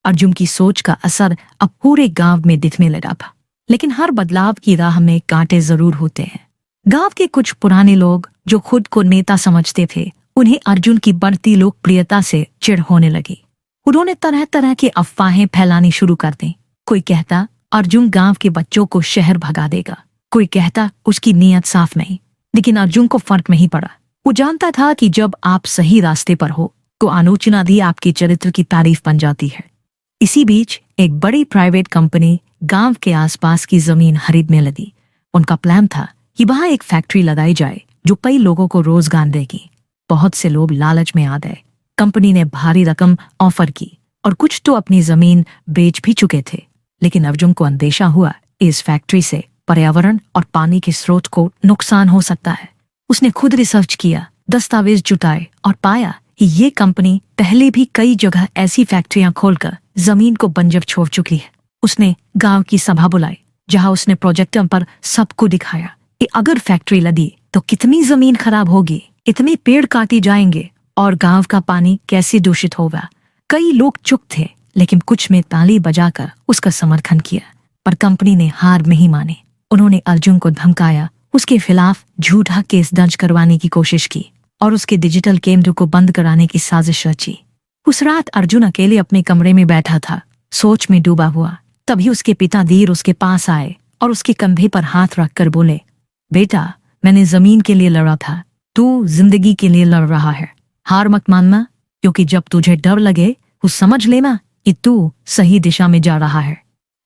अर्जुन की सोच का असर अब पूरे गांव में दिखने लगा था। लेकिन हर बदलाव की राह में कांटे जरूर होते हैं। गांव के कुछ पुराने लोग जो खुद को नेता समझते थे, उन्हें अर्जुन की बढ़ती लोकप्रियता से चिढ़ होने लगी। उन्होंने तरह तरह की अफवाहें फैलानी शुरू कर दी। कोई कहता अर्जुन गांव के बच्चों को शहर भगा देगा, कोई कहता उसकी नीयत साफ नहीं। लेकिन अर्जुन को फर्क नहीं पड़ा। वो जानता था कि जब आप सही रास्ते पर हो तो आलोचना भी आपके चरित्र की तारीफ बन जाती है। इसी बीच एक बड़ी प्राइवेट कंपनी गांव के आसपास की जमीन खरीदने लगी। उनका प्लान था कि वहां एक फैक्ट्री लगाई जाए जो कई लोगों को रोजगार देगी। बहुत से लोग लालच में आ गए। कंपनी ने भारी रकम ऑफर की और कुछ तो अपनी जमीन बेच भी चुके थे। लेकिन अर्जुन को अंदेशा हुआ इस फैक्ट्री से पर्यावरण और पानी के स्रोत को नुकसान हो सकता है। उसने खुद रिसर्च किया, दस्तावेज जुटाए और पाया कि ये कंपनी पहले भी कई जगह ऐसी फैक्ट्रियां खोलकर जमीन को बंजर छोड़ चुकी है। उसने गांव की सभा बुलाई, जहां उसने प्रोजेक्टर पर सबको दिखाया कि अगर फैक्ट्री लगी तो कितनी जमीन खराब होगी, इतने पेड़ काटे जाएंगे और गांव का पानी कैसे दूषित होगा। कई लोग चुप थे, लेकिन कुछ में ताली बजाकर उसका समर्थन किया। पर कंपनी ने हार नहीं मानी। उन्होंने अर्जुन को धमकाया, उसके खिलाफ झूठा केस दर्ज करवाने की कोशिश की और उसके डिजिटल केंद्र को बंद कराने की साजिश रची। उस रात अर्जुन अकेले अपने कमरे में बैठा था, सोच में डूबा हुआ। तभी उसके पिता धीर उसके पास आए और उसके कंधे पर हाथ रखकर बोले, बेटा, मैंने जमीन के लिए लड़ा था, तू जिंदगी के लिए लड़ रहा है। हार मत मानना, क्योंकि जब तुझे डर लगे तो समझ लेना कि तू सही दिशा में जा रहा है।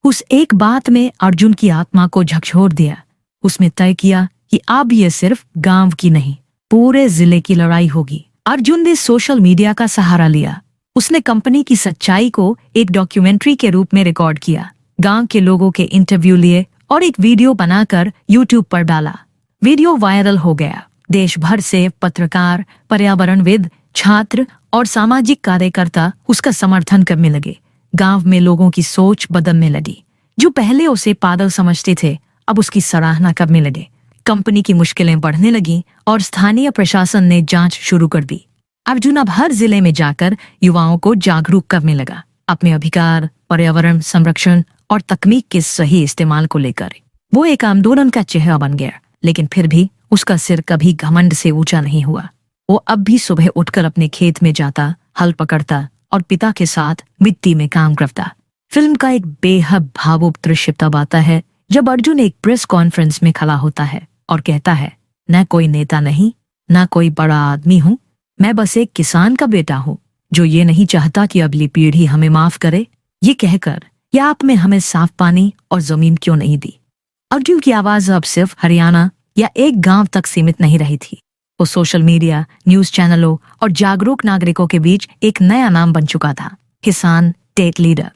उस एक बात में अर्जुन की आत्मा को झकझोर दिया। उसने तय किया कि अब ये सिर्फ गांव की नहीं, पूरे जिले की लड़ाई होगी। अर्जुन ने सोशल मीडिया का सहारा लिया। उसने कंपनी की सच्चाई को एक डॉक्यूमेंट्री के रूप में रिकॉर्ड किया, गांव के लोगों के इंटरव्यू लिए और एक वीडियो बनाकर यूट्यूब पर डाला। वीडियो वायरल हो गया। देश भर से पत्रकार, पर्यावरणविद, छात्र और सामाजिक कार्यकर्ता उसका समर्थन करने लगे। गांव में लोगों की सोच बदलने लगी। जो पहले उसे पागल समझते थे, अब उसकी सराहना करने लगे। कंपनी की मुश्किलें बढ़ने लगी और स्थानीय प्रशासन ने जांच शुरू कर दी। अर्जुन अब हर जिले में जाकर युवाओं को जागरूक करने लगा, अपने अधिकार, पर्यावरण संरक्षण और तकनीक के सही इस्तेमाल को लेकर। वो एक आंदोलन का चेहरा बन गया, लेकिन फिर भी उसका सिर कभी घमंड से ऊंचा नहीं हुआ। वो अब भी सुबह उठकर अपने खेत में जाता, हल पकड़ता और पिता के साथ मिट्टी में काम करता। फिल्म का एक बेहद भावुक दृश्य तब आता है जब अर्जुन एक प्रेस कॉन्फ्रेंस में खड़ा होता है और कहता है, न कोई नेता नहीं, न कोई बड़ा आदमी हूँ, मैं बस एक किसान का बेटा हूँ जो ये नहीं चाहता कि अगली पीढ़ी हमें माफ करे। ये कहकर या आपने हमें साफ पानी और जमीन क्यों नहीं दी। अर्जुन की आवाज अब सिर्फ हरियाणा या एक गांव तक सीमित नहीं रही थी। वो सोशल मीडिया, न्यूज चैनलों और जागरूक नागरिकों के बीच एक नया नाम बन चुका था, किसान टेक लीडर।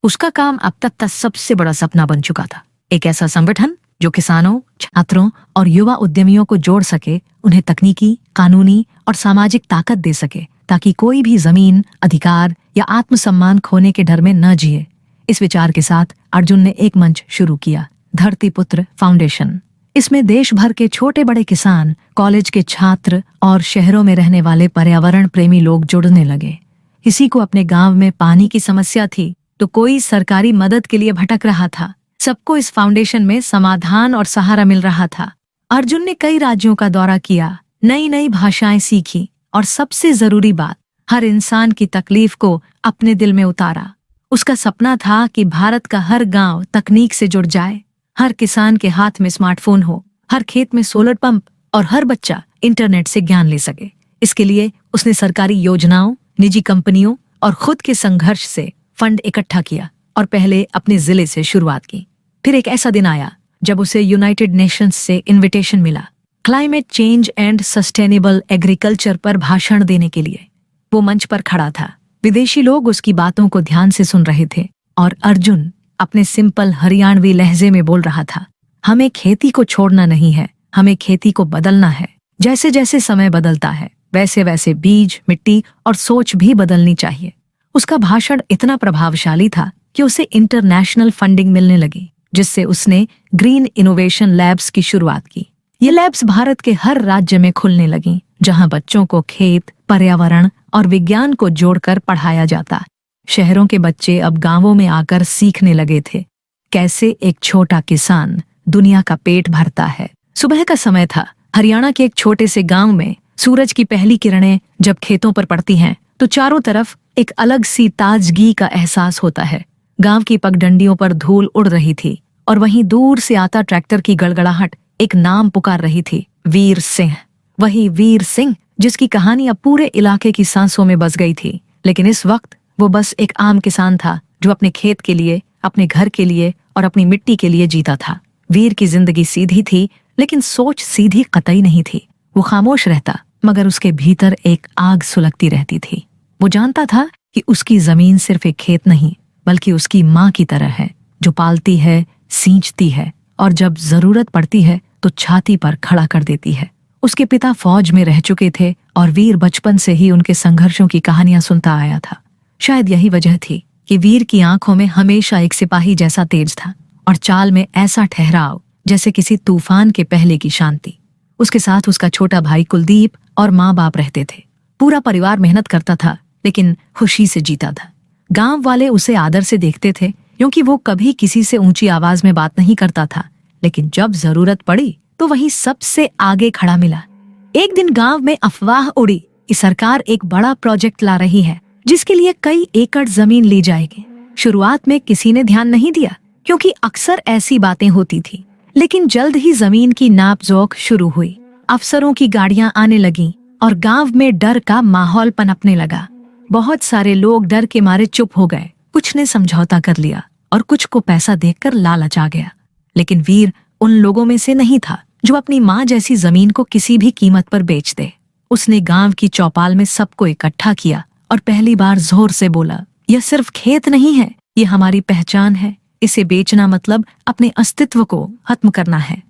उसका काम अब तक का सबसे बड़ा सपना बन चुका था, एक ऐसा संगठन जो किसानों, छात्रों और युवा उद्यमियों को जोड़ सके, उन्हें तकनीकी, कानूनी और सामाजिक ताकत दे सके, ताकि कोई भी जमीन, अधिकार या आत्मसम्मान खोने के डर में न जिए। इस विचार के साथ अर्जुन ने एक मंच शुरू किया, धरतीपुत्र फाउंडेशन। इसमें देश भर के छोटे बड़े किसान, कॉलेज के छात्र और शहरों में रहने वाले पर्यावरण प्रेमी लोग जुड़ने लगे। किसी को अपने गांव में पानी की समस्या थी तो कोई सरकारी मदद के लिए भटक रहा था। सबको इस फाउंडेशन में समाधान और सहारा मिल रहा था। अर्जुन ने कई राज्यों का दौरा किया, नई नई भाषाएं सीखी और सबसे जरूरी बात, हर इंसान की तकलीफ को अपने दिल में उतारा। उसका सपना था कि भारत का हर गांव तकनीक से जुड़ जाए, हर किसान के हाथ में स्मार्टफोन हो, हर खेत में सोलर पंप और हर बच्चा इंटरनेट से ज्ञान ले सके। इसके लिए उसने सरकारी योजनाओं, निजी कंपनियों और खुद के संघर्ष से फंड इकट्ठा किया और पहले अपने जिले से शुरुआत की। फिर एक ऐसा दिन आया जब उसे यूनाइटेड नेशंस से इनविटेशन मिला climate change and sustainable agriculture पर भाषण देने के लिए। वो मंच पर खड़ा था, विदेशी लोग उसकी बातों को ध्यान से सुन रहे थे और अर्जुन अपने सिंपल हरियाणवी लहजे में बोल रहा था, हमें खेती को छोड़ना नहीं है, हमें खेती को बदलना है। जैसे जैसे समय बदलता है वैसे वैसे बीज, मिट्टी और सोच भी बदलनी चाहिए। उसका भाषण इतना प्रभावशाली था कि उसे इंटरनेशनल फंडिंग मिलने लगी, जिससे उसने ग्रीन इनोवेशन लैब्स की शुरुआत की। ये लैब्स भारत के हर राज्य में खुलने लगीं, जहां बच्चों को खेत, पर्यावरण और विज्ञान को जोड़कर पढ़ाया जाता। शहरों के बच्चे अब गांवों में आकर सीखने लगे थे कैसे एक छोटा किसान दुनिया का पेट भरता है। सुबह का समय था। हरियाणा के एक छोटे से गांव में सूरज की पहली किरणें जब खेतों पर पड़ती हैं तो चारों तरफ एक अलग सी ताजगी का एहसास होता है। गांव की पगडंडियों पर धूल उड़ रही थी और वहीं दूर से आता ट्रैक्टर की गड़गड़ाहट एक नाम पुकार रही थी, वीर सिंह। वही वीर सिंह जिसकी कहानी अब पूरे इलाके की सांसों में बस गई थी। लेकिन इस वक्त वो बस एक आम किसान था जो अपने खेत के लिए, अपने घर के लिए और अपनी मिट्टी के लिए जीता था। वीर की जिंदगी सीधी थी, लेकिन सोच सीधी कतई नहीं थी। वो खामोश रहता, मगर उसके भीतर एक आग सुलगती रहती थी। वो जानता था कि उसकी जमीन सिर्फ एक खेत नहीं, बल्कि उसकी माँ की तरह है, जो पालती है, सींचती है और जब जरूरत पड़ती है तो छाती पर खड़ा कर देती है। उसके पिता फौज में रह चुके थे और वीर बचपन से ही उनके संघर्षों की कहानियां सुनता आया था। शायद यही वजह थी कि वीर की आंखों में हमेशा एक सिपाही जैसा तेज था और चाल में ऐसा ठहराव जैसे किसी तूफान के पहले की शांति। उसके साथ उसका छोटा भाई कुलदीप और माँ बाप रहते थे। पूरा परिवार मेहनत करता था, लेकिन खुशी से जीता था। गांव वाले उसे आदर से देखते थे, क्योंकि वो कभी किसी से ऊंची आवाज में बात नहीं करता था। लेकिन जब जरूरत पड़ी तो वही सबसे आगे खड़ा मिला। एक दिन गांव में अफवाह उड़ी कि सरकार एक बड़ा प्रोजेक्ट ला रही है, जिसके लिए कई एकड़ जमीन ली जाएगी। शुरुआत में किसी ने ध्यान नहीं दिया, क्योंकि अक्सर ऐसी बातें होती थी। लेकिन जल्द ही जमीन की नापजोख शुरू हुई। अफसरों की गाड़ियां आने लगीं और गांव में डर का माहौल पनपने लगा। बहुत सारे लोग डर के मारे चुप हो गए। कुछ ने समझौता कर लिया और कुछ को पैसा देखकर लालच आ गया। लेकिन वीर उन लोगों में से नहीं था जो अपनी माँ जैसी जमीन को किसी भी कीमत पर बेच दे। उसने गांव की चौपाल में सबको इकट्ठा किया और पहली बार जोर से बोला, यह सिर्फ खेत नहीं है, ये हमारी पहचान है। इसे बेचना मतलब अपने अस्तित्व को खत्म करना है।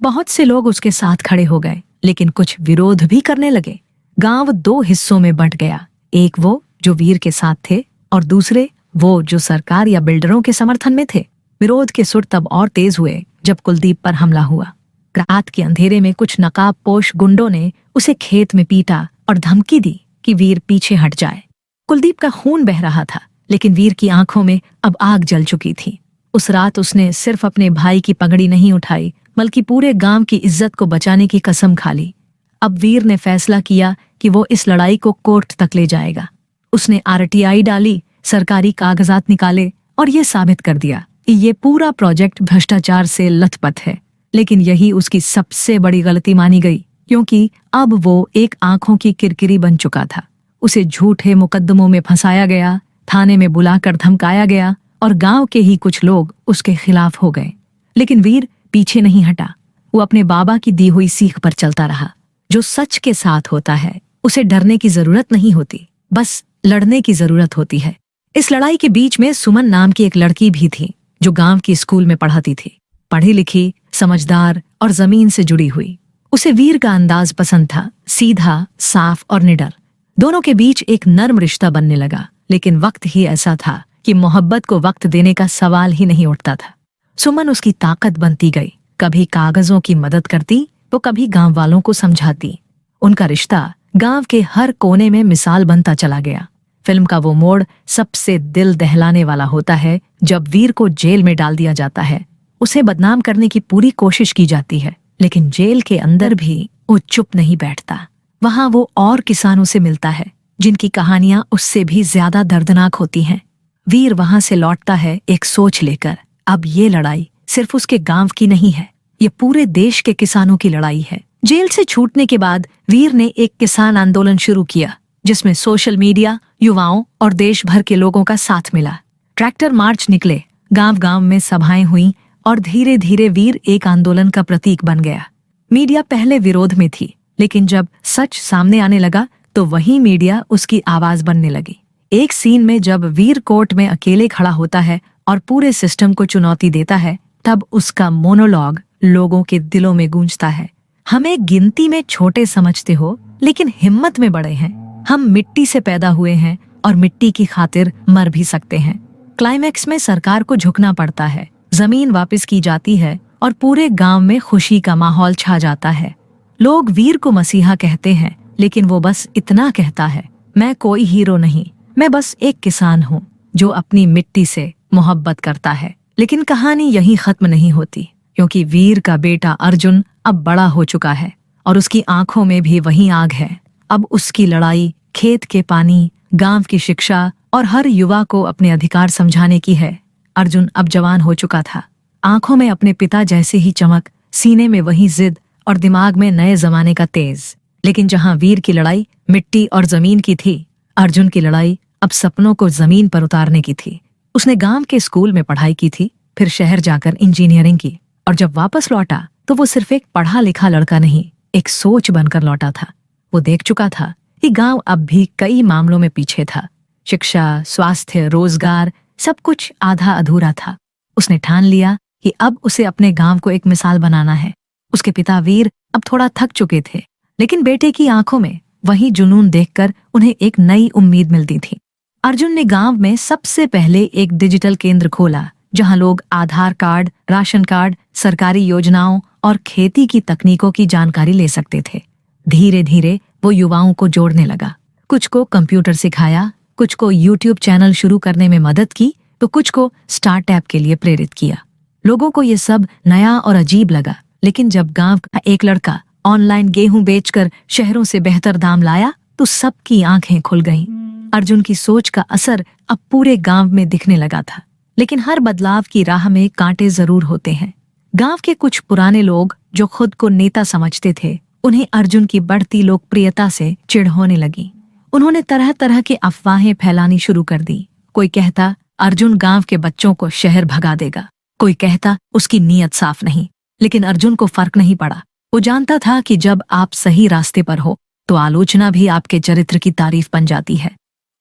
बहुत से लोग उसके साथ खड़े हो गए, लेकिन कुछ विरोध भी करने लगे। गांव दो हिस्सों में बंट गया। एक वो जो वीर के साथ थे और दूसरे वो जो सरकार या बिल्डरों के समर्थन में थे। विरोध के सुर तब और तेज हुए जब कुलदीप पर हमला हुआ। रात के अंधेरे में कुछ नकाबपोश गुंडों ने उसे खेत में पीटा और धमकी दी कि वीर पीछे हट जाए। कुलदीप का खून बह रहा था, लेकिन वीर की आंखों में अब आग जल चुकी थी। उस रात उसने सिर्फ अपने भाई की पगड़ी नहीं उठाई, बल्कि पूरे गांव की इज्जत को बचाने की कसम खा ली। अब वीर ने फैसला किया कि वो इस लड़ाई को कोर्ट तक ले जाएगा। उसने RTI डाली, सरकारी कागजात निकाले और ये साबित कर दिया कि ये पूरा प्रोजेक्ट भ्रष्टाचार से लथपथ है। लेकिन यही उसकी सबसे बड़ी गलती मानी गई, क्योंकि अब वो एक आंखों की किरकिरी बन चुका था। उसे झूठे मुकद्दमों में फंसाया गया, थाने में बुलाकर धमकाया गया और गांव के ही कुछ लोग उसके खिलाफ हो गए। लेकिन वीर पीछे नहीं हटा। वो अपने बाबा की दी हुई सीख पर चलता रहा। जो सच के साथ होता है उसे डरने की जरूरत नहीं होती, बस लड़ने की जरूरत होती है। इस लड़ाई के बीच में सुमन नाम की एक लड़की भी थी, जो गांव की स्कूल में पढ़ाती थी। पढ़ी लिखी, समझदार और जमीन से जुड़ी हुई। उसे वीर का अंदाज पसंद था, सीधा, साफ और निडर। दोनों के बीच एक नर्म रिश्ता बनने लगा। लेकिन वक्त ही ऐसा था कि मोहब्बत को वक्त देने का सवाल ही नहीं उठता था। सुमन उसकी ताकत बनती गई। कभी कागजों की मदद करती तो कभी गांव वालों को समझाती। उनका रिश्ता गांव के हर कोने में मिसाल बनता चला गया। फिल्म का वो मोड़ सबसे दिल दहलाने वाला होता है जब वीर को जेल में डाल दिया जाता है। उसे बदनाम करने की पूरी कोशिश की जाती है, लेकिन जेल के अंदर भी वो चुप नहीं बैठता। वहां वो और किसानों से मिलता है जिनकी कहानियां उससे भी ज्यादा दर्दनाक होती हैं। वीर वहां से लौटता है एक सोच लेकर, अब ये लड़ाई सिर्फ उसके गांव की नहीं है, ये पूरे देश के किसानों की लड़ाई है। जेल से छूटने के बाद वीर ने एक किसान आंदोलन शुरू किया, जिसमें सोशल मीडिया, युवाओं और देश भर के लोगों का साथ मिला। ट्रैक्टर मार्च निकले, गांव-गांव में सभाएं हुईं और धीरे धीरे वीर एक आंदोलन का प्रतीक बन गया। मीडिया पहले विरोध में थी, लेकिन जब सच सामने आने लगा तो वही मीडिया उसकी आवाज बनने लगी। एक सीन में जब वीर कोर्ट में अकेले खड़ा होता है और पूरे सिस्टम को चुनौती देता है, तब उसका मोनोलॉग लोगों के दिलों में गूंजता है। हमें गिनती में छोटे समझते हो, लेकिन हिम्मत में बड़े हैं। हम मिट्टी से पैदा हुए हैं और मिट्टी की खातिर मर भी सकते हैं। क्लाइमैक्स में सरकार को झुकना पड़ता है, जमीन वापस की जाती है और पूरे गांव में खुशी का माहौल छा जाता है। लोग वीर को मसीहा कहते हैं, लेकिन वो बस इतना कहता है, मैं कोई हीरो नहीं, मैं बस एक किसान हूँ जो अपनी मिट्टी से मोहब्बत करता है। लेकिन कहानी यहीं खत्म नहीं होती, क्योंकि वीर का बेटा अर्जुन अब बड़ा हो चुका है और उसकी आंखों में भी वही आग है। अब उसकी लड़ाई खेत के पानी, गांव की शिक्षा और हर युवा को अपने अधिकार समझाने की है। अर्जुन अब जवान हो चुका था, आंखों में अपने पिता जैसे ही चमक, सीने में वही जिद और दिमाग में नए जमाने का तेज। लेकिन जहां वीर की लड़ाई मिट्टी और जमीन की थी, अर्जुन की लड़ाई अब सपनों को जमीन पर उतारने की थी। उसने गांव के स्कूल में पढ़ाई की थी, फिर शहर जाकर इंजीनियरिंग की, और जब वापस लौटा तो वो सिर्फ एक पढ़ा लिखा लड़का नहीं, एक सोच बनकर लौटा था। वो देख चुका था कि गांव अब भी कई मामलों में पीछे था। शिक्षा, स्वास्थ्य, रोजगार, सब कुछ आधा अधूरा था। उसने ठान लिया कि अब उसे अपने गांव को एक मिसाल बनाना है। उसके पिता वीर अब थोड़ा थक चुके थे, लेकिन बेटे की आंखों में वही जुनून देखकर उन्हें एक नई उम्मीद मिलती थी। अर्जुन ने गांव में सबसे पहले एक डिजिटल केंद्र खोला, जहां लोग आधार कार्ड, राशन कार्ड, सरकारी योजनाओं और खेती की तकनीकों की जानकारी ले सकते थे। धीरे धीरे वो युवाओं को जोड़ने लगा। कुछ को कंप्यूटर सिखाया, कुछ को यूट्यूब चैनल शुरू करने में मदद की, तो कुछ को स्टार्टअप के लिए प्रेरित किया। लोगों को ये सब नया और अजीब लगा, लेकिन जब गांव का एक लड़का ऑनलाइन गेहूं बेचकर शहरों से बेहतर दाम लाया, तो सबकी आंखें खुल गईं। अर्जुन की सोच का असर अब पूरे गांव में दिखने लगा था। लेकिन हर बदलाव की राह में कांटे जरूर होते हैं। गांव के कुछ पुराने लोग जो खुद को नेता समझते थे, उन्हें अर्जुन की बढ़ती लोकप्रियता से चिढ़ होने लगी। उन्होंने तरह तरह की अफवाहें फैलानी शुरू कर दी। कोई कहता अर्जुन गांव के बच्चों को शहर भगा देगा, कोई कहता उसकी नीयत साफ नहीं। लेकिन अर्जुन को फर्क नहीं पड़ा। वो जानता था कि जब आप सही रास्ते पर हो तो आलोचना भी आपके चरित्र की तारीफ बन जाती है।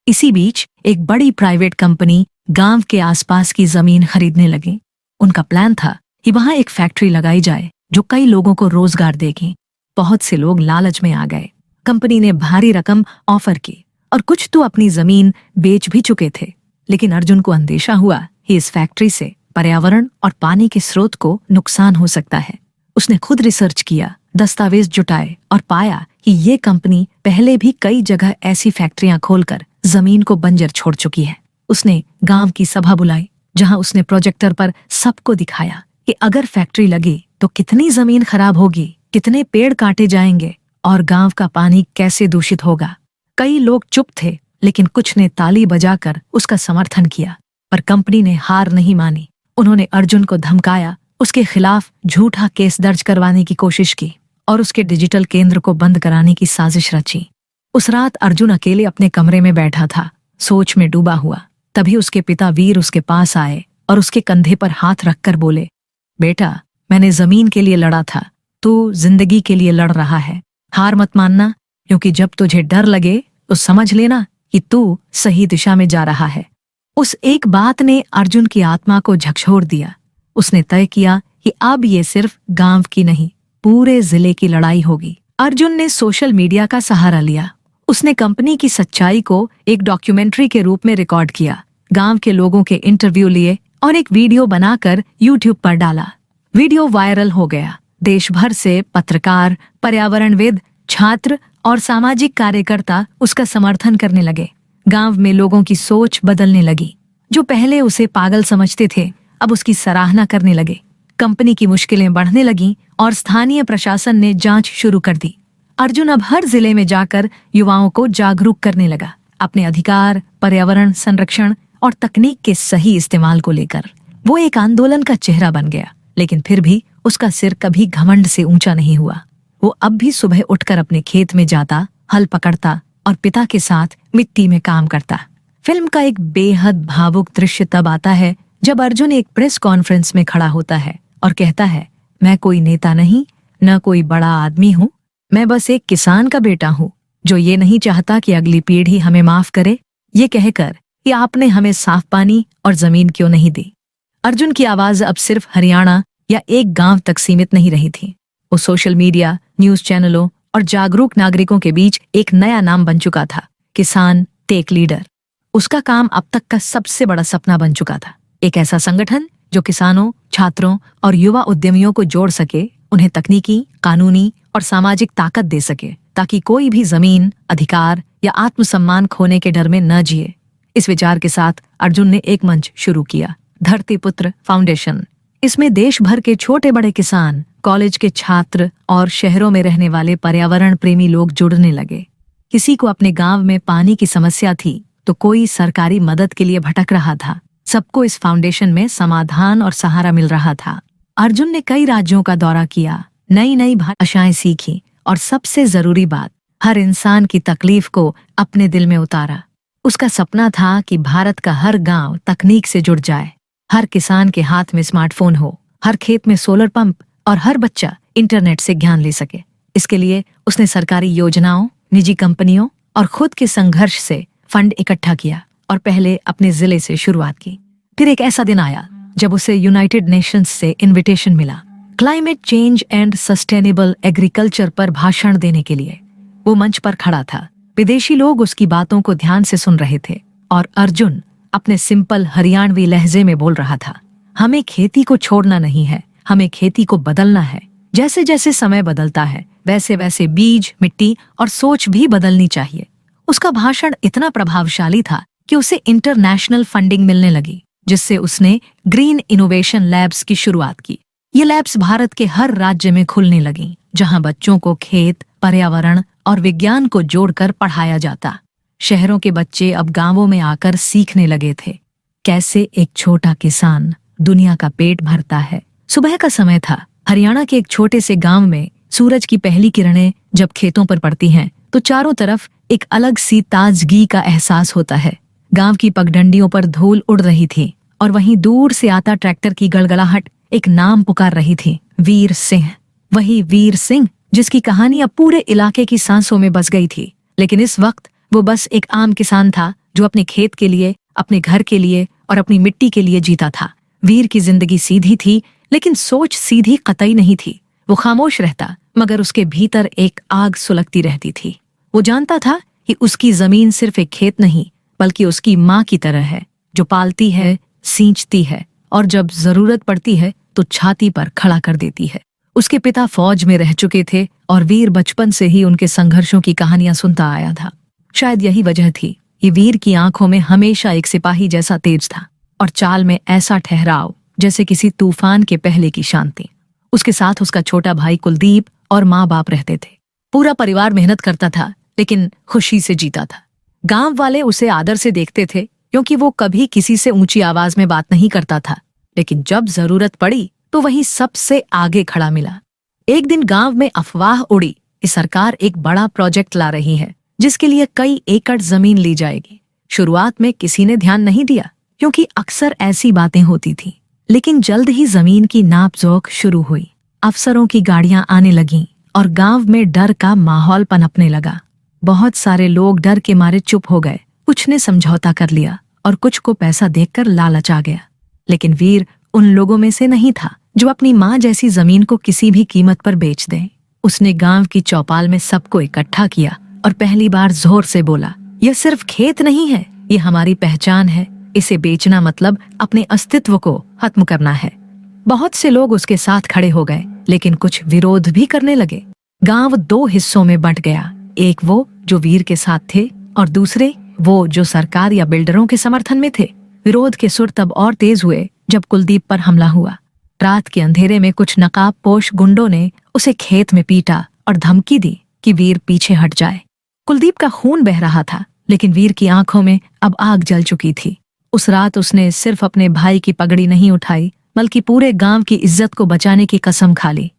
इसी बीच एक बड़ी प्राइवेट कंपनी गांव के आसपास की जमीन खरीदने लगी। उनका प्लान था कि वहां एक फैक्ट्री लगाई जाए जो कई लोगों को रोजगार देगी। बहुत से लोग लालच में आ गए। कंपनी ने भारी रकम ऑफर की और कुछ तो अपनी जमीन बेच भी चुके थे। लेकिन अर्जुन को अंदेशा हुआ कि इस फैक्ट्री से पर्यावरण और पानी के स्रोत को नुकसान हो सकता है। उसने खुद रिसर्च किया, दस्तावेज जुटाए और पाया कि ये कंपनी पहले भी कई जगह ऐसी फैक्ट्रियां खोलकर जमीन को बंजर छोड़ चुकी है। उसने गांव की सभा बुलाई, जहां उसने प्रोजेक्टर पर सबको दिखाया कि अगर फैक्ट्री लगी तो कितनी जमीन खराब होगी, कितने पेड़ काटे जाएंगे और गांव का पानी कैसे दूषित होगा। कई लोग चुप थे, लेकिन कुछ ने ताली बजाकर उसका समर्थन किया। पर कंपनी ने हार नहीं मानी। उन्होंने अर्जुन को धमकाया, उसके खिलाफ झूठा केस दर्ज करवाने की कोशिश की और उसके डिजिटल केंद्र को बंद कराने की साजिश रची। उस रात अर्जुन अकेले अपने कमरे में बैठा था, सोच में डूबा हुआ। तभी उसके पिता वीर उसके पास आए और उसके कंधे पर हाथ रखकर बोले, बेटा, मैंने जमीन के लिए लड़ा था, तू जिंदगी के लिए लड़ रहा है। हार मत मानना, क्योंकि जब तुझे डर लगे तो समझ लेना कि तू सही दिशा में जा रहा है। उस एक बात ने अर्जुन की आत्मा को झकझोर दिया। उसने तय किया कि अब ये सिर्फ गांव की नहीं, पूरे जिले की लड़ाई होगी। अर्जुन ने सोशल मीडिया का सहारा लिया। उसने कंपनी की सच्चाई को एक डॉक्यूमेंट्री के रूप में रिकॉर्ड किया, गांव के लोगों के इंटरव्यू लिए और एक वीडियो बनाकर यूट्यूब पर डाला। वीडियो वायरल हो गया। देश भर से पत्रकार, पर्यावरणविद, छात्र और सामाजिक कार्यकर्ता उसका समर्थन करने लगे। गांव में लोगों की सोच बदलने लगी। जो पहले उसे पागल समझते थे, अब उसकी सराहना करने लगे। कंपनी की मुश्किलें बढ़ने लगीं और स्थानीय प्रशासन ने जांच शुरू कर दी। अर्जुन अब हर जिले में जाकर युवाओं को जागरूक करने लगा, अपने अधिकार, पर्यावरण संरक्षण और तकनीक के सही इस्तेमाल को लेकर। वो एक आंदोलन का चेहरा बन गया, लेकिन फिर भी उसका सिर कभी घमंड से ऊंचा नहीं हुआ। वो अब भी सुबह उठकर अपने खेत में जाता, हल पकड़ता और पिता के साथ मिट्टी में काम करता। फिल्म का एक बेहद भावुक दृश्य तब आता है जब अर्जुन एक प्रेस कॉन्फ्रेंस में खड़ा होता है और कहता है, मैं कोई नेता नहीं, न कोई बड़ा आदमी हूँ, मैं बस एक किसान का बेटा हूँ जो ये नहीं चाहता कि अगली पीढ़ी हमें माफ करे, ये कहकर कि आपने हमें साफ पानी और जमीन क्यों नहीं दी। अर्जुन की आवाज अब सिर्फ हरियाणा या एक गांव तक सीमित नहीं रही थी। वो सोशल मीडिया, न्यूज चैनलों और जागरूक नागरिकों के बीच एक नया नाम बन चुका था, किसान टेक लीडर। उसका काम अब तक का सबसे बड़ा सपना बन चुका था, एक ऐसा संगठन जो किसानों, छात्रों और युवा उद्यमियों को जोड़ सके, उन्हें तकनीकी, कानूनी और सामाजिक ताकत दे सके, ताकि कोई भी जमीन, अधिकार या आत्मसम्मान खोने के डर में न जिए। इस विचार के साथ अर्जुन ने एक मंच शुरू किया, धरतीपुत्र फाउंडेशन। इसमें देश भर के छोटे बड़े किसान, कॉलेज के छात्र और शहरों में रहने वाले पर्यावरण प्रेमी लोग जुड़ने लगे। किसी को अपने गांव में पानी की समस्या थी तो कोई सरकारी मदद के लिए भटक रहा था। सबको इस फाउंडेशन में समाधान और सहारा मिल रहा था। अर्जुन ने कई राज्यों का दौरा किया, नई नई भाषाएं सीखी और सबसे जरूरी बात, हर इंसान की तकलीफ को अपने दिल में उतारा। उसका सपना था कि भारत का हर गांव तकनीक से जुड़ जाए, हर किसान के हाथ में स्मार्टफोन हो, हर खेत में सोलर पंप और हर बच्चा इंटरनेट से ज्ञान ले सके। इसके लिए उसने सरकारी योजनाओं, निजी कंपनियों और खुद के संघर्ष से फंड इकट्ठा किया और पहले अपने जिले से शुरुआत की। फिर एक ऐसा दिन आया जब उसे यूनाइटेड नेशंस से इनविटेशन मिला, climate change and sustainable agriculture पर भाषण देने के लिए। वो मंच पर खड़ा था, विदेशी लोग उसकी बातों को ध्यान से सुन रहे थे और अर्जुन अपने सिंपल हरियाणवी लहजे में बोल रहा था, हमें खेती को छोड़ना नहीं है, हमें खेती को बदलना है। जैसे जैसे समय बदलता है वैसे वैसे बीज, मिट्टी और सोच भी बदलनी चाहिए। उसका भाषण इतना प्रभावशाली था कि उसे इंटरनेशनल फंडिंग मिलने लगी, जिससे उसने ग्रीन इनोवेशन लैब्स की शुरुआत की। ये लैब्स भारत के हर राज्य में खुलने लगीं, जहां बच्चों को खेत, पर्यावरण और विज्ञान को जोड़कर पढ़ाया जाता। शहरों के बच्चे अब गांवों में आकर सीखने लगे थे कैसे एक छोटा किसान दुनिया का पेट भरता है। सुबह का समय था। हरियाणा के एक छोटे से गांव में सूरज की पहली किरणें जब खेतों पर पड़ती हैं तो चारों तरफ एक अलग सी ताजगी का एहसास होता है। गांव की पगडंडियों पर धूल उड़ रही थी और वहीं दूर से आता ट्रैक्टर की गड़गड़ाहट एक नाम पुकार रही थी, वीर सिंह। वही वीर सिंह जिसकी कहानी अब पूरे इलाके की सांसों में बस गई थी। लेकिन इस वक्त वो बस एक आम किसान था जो अपने खेत के लिए, अपने घर के लिए और अपनी मिट्टी के लिए जीता था। वीर की जिंदगी सीधी थी, लेकिन सोच सीधी कतई नहीं थी। वो खामोश रहता, मगर उसके भीतर एक आग सुलगती रहती थी। वो जानता था कि उसकी जमीन सिर्फ एक खेत नहीं, बल्कि उसकी माँ की तरह है, जो पालती है, सींचती है और जब जरूरत पड़ती है तो छाती पर खड़ा कर देती है। उसके पिता फौज में रह चुके थे और वीर बचपन से ही उनके संघर्षों की कहानियां सुनता आया था। शायद यही वजह थी कि वीर की आंखों में हमेशा एक सिपाही जैसा तेज था और चाल में ऐसा ठहराव जैसे किसी तूफान के पहले की शांति। उसके साथ उसका छोटा भाई कुलदीप और माँ बाप रहते थे। पूरा परिवार मेहनत करता था, लेकिन खुशी से जीता था। गांव वाले उसे आदर से देखते थे क्योंकि वो कभी किसी से ऊंची आवाज में बात नहीं करता था, लेकिन जब जरूरत पड़ी तो वही सबसे आगे खड़ा मिला। एक दिन गांव में अफवाह उड़ी कि सरकार एक बड़ा प्रोजेक्ट ला रही है जिसके लिए कई एकड़ जमीन ली जाएगी। शुरुआत में किसी ने ध्यान नहीं दिया क्योंकि अक्सर ऐसी बातें होती थी, लेकिन जल्द ही जमीन की नापजोख शुरू हुई। अफसरों की गाड़ियां आने लगीं और गांव में डर का माहौल पनपने लगा। बहुत सारे लोग डर के मारे चुप हो गए। कुछ ने समझौता कर लिया और कुछ को पैसा देखकर लालच आ गया। लेकिन वीर उन लोगों में से नहीं था जो अपनी माँ जैसी जमीन को किसी भी कीमत पर बेच दे। उसने गांव की चौपाल में सबको इकट्ठा किया और पहली बार जोर से बोला, यह सिर्फ खेत नहीं है, ये हमारी पहचान है। इसे बेचना मतलब अपने अस्तित्व को खत्म करना है। बहुत से लोग उसके साथ खड़े हो गए, लेकिन कुछ विरोध भी करने लगे। गांव दो हिस्सों में बंट गया, एक वो जो वीर के साथ थे और दूसरे वो जो सरकार या बिल्डरों के समर्थन में थे। विरोध के सुर तब और तेज हुए जब कुलदीप पर हमला हुआ। रात के अंधेरे में कुछ नकाबपोश गुंडों ने उसे खेत में पीटा और धमकी दी कि वीर पीछे हट जाए। कुलदीप का खून बह रहा था, लेकिन वीर की आंखों में अब आग जल चुकी थी। उस रात उसने सिर्फ अपने भाई की पगड़ी नहीं उठाई, बल्कि पूरे गांव की इज्जत को बचाने की कसम खा ली।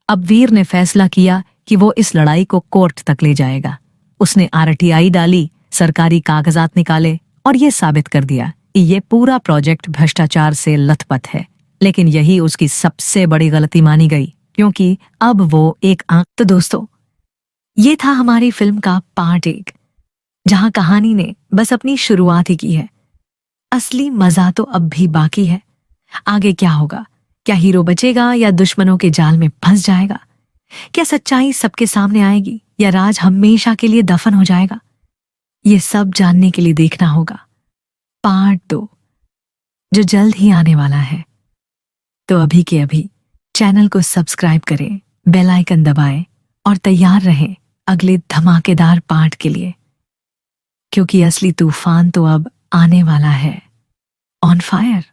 अब वीर ने फैसला किया कि वो इस लड़ाई को कोर्ट तक ले जाएगा। उसने RTI डाली, सरकारी कागजात निकाले और ये साबित कर दिया कि ये पूरा प्रोजेक्ट भ्रष्टाचार से लथपथ है। लेकिन यही उसकी सबसे बड़ी गलती मानी गई, क्योंकि अब वो एक आंख। तो दोस्तों, ये था हमारी फिल्म का पार्ट 1, जहां कहानी ने बस अपनी शुरुआत ही की है। असली मजा तो अब भी बाकी है। आगे क्या होगा? क्या हीरो बचेगा या दुश्मनों के जाल में फंस जाएगा? क्या सच्चाई सबके सामने आएगी या राज हमेशा के लिए दफन हो जाएगा? ये सब जानने के लिए देखना होगा पार्ट 2, जो जल्द ही आने वाला है। तो अभी के अभी चैनल को सब्सक्राइब करें, बेल आइकन दबाएं और तैयार रहें अगले धमाकेदार पार्ट के लिए, क्योंकि असली तूफान तो अब आने वाला है। On fire.